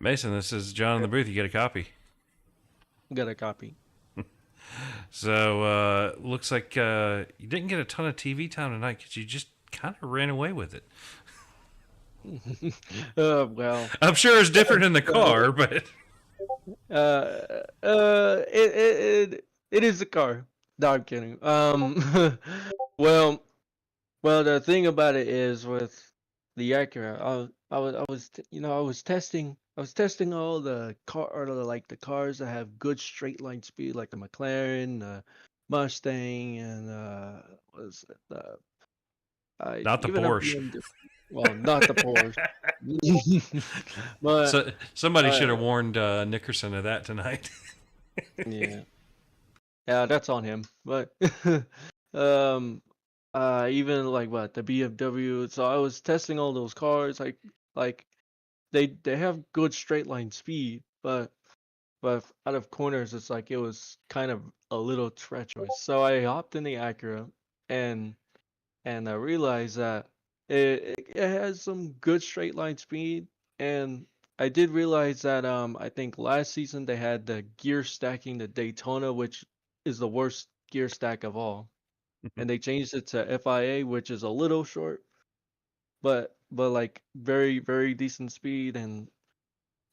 Mason, this is John in the booth. You get a copy. Got a copy. So, looks like you didn't get a ton of TV time tonight because you just kind of ran away with it. Well, I'm sure it's different in the car, but it is a car. No, I'm kidding. Well, the thing about it is with the Acura, I was testing all the the cars that have good straight line speed, like the McLaren, Mustang, and was it not the even a Porsche. BMW. Well, not the Porsche. But So somebody should have warned Nickerson of that tonight. yeah, that's on him. But even like what the BMW. So I was testing all those cars. Like they have good straight line speed, but out of corners, it's like it was kind of a little treacherous. So I hopped in the Acura, and I realized that it has some good straight line speed, and I did realize that I think last season they had the gear stacking the Daytona, which is the worst gear stack of all, and they changed it to FIA, which is a little short, but like very very decent speed, and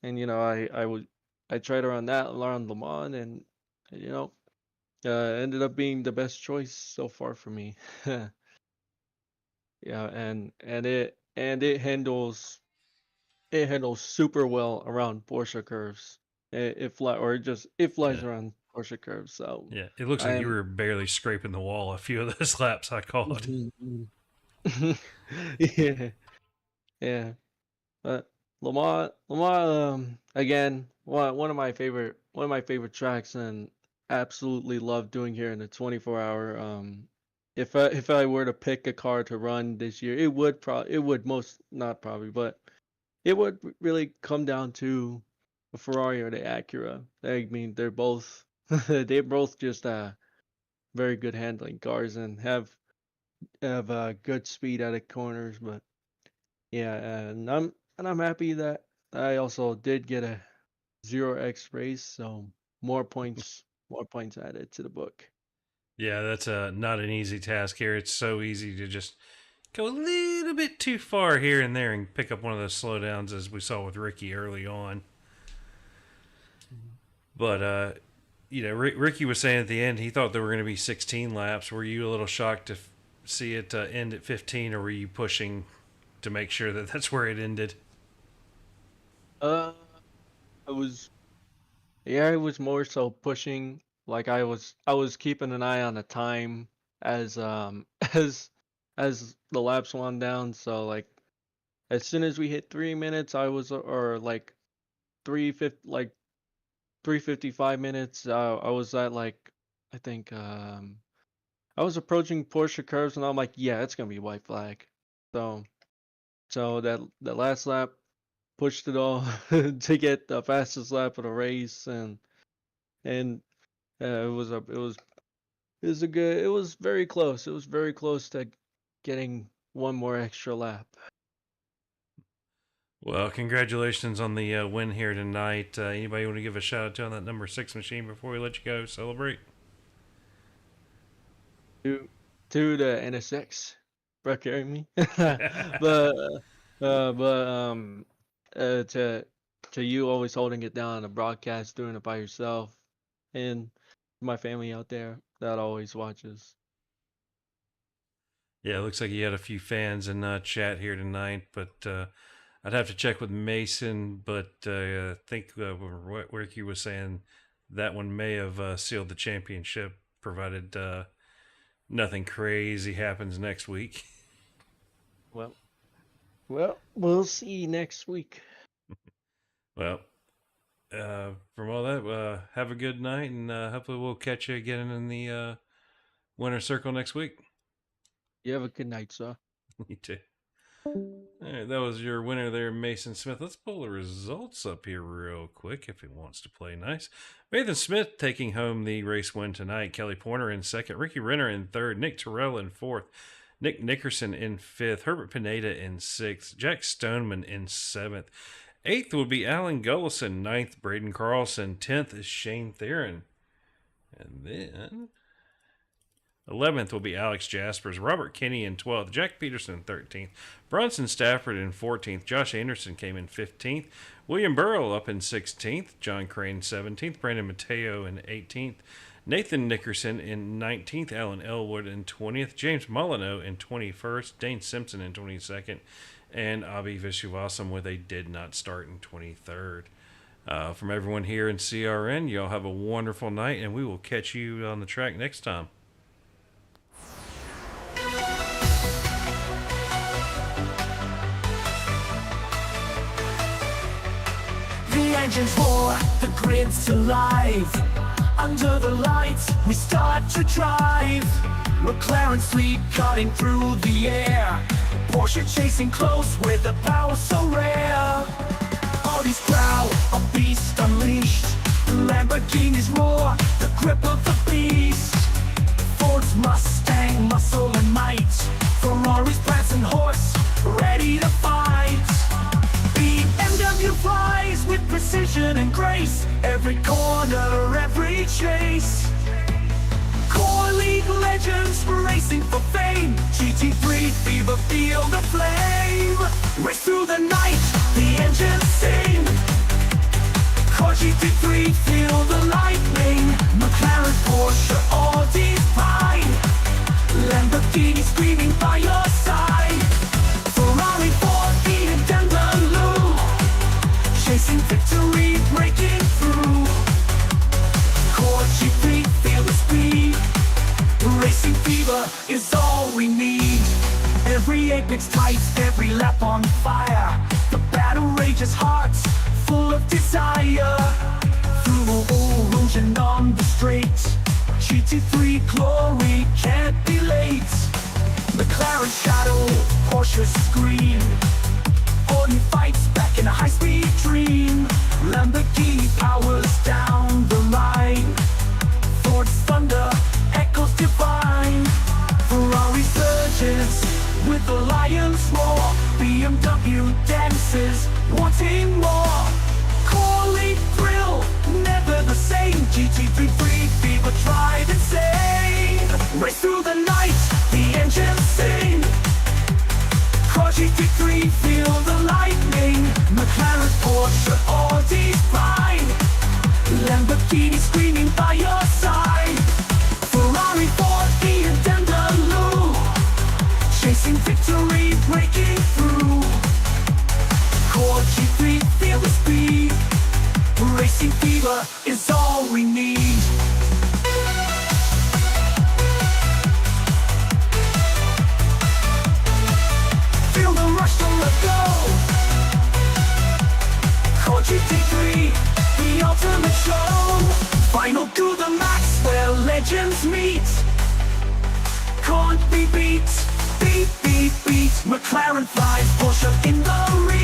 I tried around that around Le Mans, and you know ended up being the best choice so far for me. Yeah, and it handles super well around Porsche curves. It flies Yeah. around Porsche curves. So Yeah, it looks like you I'm were barely scraping the wall a few of those laps I called. yeah, yeah. But Lamar, again, one of my favorite tracks, and absolutely love doing here in the 24-hour. If I were to pick a car to run this year, it would most not probably, but it would really come down to a Ferrari or the Acura. I mean, they're both just very good handling cars and have good speed out of corners. But yeah, and I'm happy that I also did get a 0x race, so more points added to the book. Yeah, that's not an easy task here. It's so easy to just go a little bit too far here and there and pick up one of those slowdowns as we saw with Ricky early on. But, Ricky was saying at the end he thought there were going to be 16 laps. Were you a little shocked to see it end at 15, or were you pushing to make sure that that's where it ended? I was more so pushing. Like I was keeping an eye on the time as as the laps wound down. So like as soon as we hit 3 minutes, I was or like 3:55 minutes. I was at like I think I was approaching Porsche curves, and I'm like, yeah, it's gonna be white flag. So that last lap pushed it all to get the fastest lap of the race, and it was very close. It was very close to getting one more extra lap. Well, congratulations on the win here tonight. Anybody want to give a shout out to on that number 6 machine before we let you go celebrate? To the NSX, bro, carrying me. but to you always holding it down on the broadcast, doing it by yourself, and my family out there that always watches. Yeah, it looks like you had a few fans in chat here tonight, but I'd have to check with Mason. But I think what Ricky was saying, that one may have sealed the championship, provided nothing crazy happens next week. Well, we'll see next week. Well, from all that, have a good night, and hopefully we'll catch you again in the winner circle next week. You have a good night, sir. You too. All right, that was your winner there, Mason Smith. Let's pull the results up here real quick if he wants to play nice. Nathan Smith taking home the race win tonight. Kelly Pointer in second. Ricky Renner in third. Nick Terrell in fourth. Nick Nickerson in fifth. Herbert Pineda in sixth. Jack Stoneman in seventh. Eighth would be Alan Gullison. Ninth, Braden Carlson. 10th is Shane Theron. And then 11th will be Alex Jaspers. Robert Kinney in 12th. Jack Peterson in 13th. Bronson Stafford in 14th. Josh Anderson came in 15th. William Burrow up in 16th. John Crane 17th. Brandon Mateo in 18th. Nathan Nickerson in 19th. Alan Elwood in 20th. James Molyneux in 21st. Dane Simpson in 22nd. And Abhi Vishwasam with a did not start in 23rd. From everyone here in CRN, y'all have a wonderful night, and we will catch you on the track next time. The engines roar, the grid's alive. Under the lights, we start to drive. McLaren sleep cutting through the air. Porsche chasing close with the power so rare. Audi's proud, a beast unleashed. Lamborghini's roar, the grip of the beast. Ford's Mustang, muscle and might. Ferrari's prancing horse, ready to fight. BMW flies with precision and grace. Every corner, every chase. Core League legends racing for fame. GT3 fever, feel the flame. Race through the night, the engines sing. Core GT3, feel the lightning. McLaren, Porsche, Audi, fine. Lamborghini screaming by your side. Ferrari, Ford, BMW, chasing victory, breaking through. Core GT3, feel the speed. Racing fever is all we need. Every apex tight, every lap on fire. The battle rages hearts, full of desire. Through all rouge and on the straight. GT3 glory can't be late. McLaren shadow, Porsche scream. Audi fights back in a high-speed dream. Lamborghini powers down the line. Ford's thunder echoes divine. Ferrari surges with the lion's roar. BMW dances, wanting more. Core League thrill, never the same. GT3 fever, drive insane. ultimate show. Final to the max where legends meet. Can't be beat, beat, beat, beat. McLaren 5, Porsche in the rear.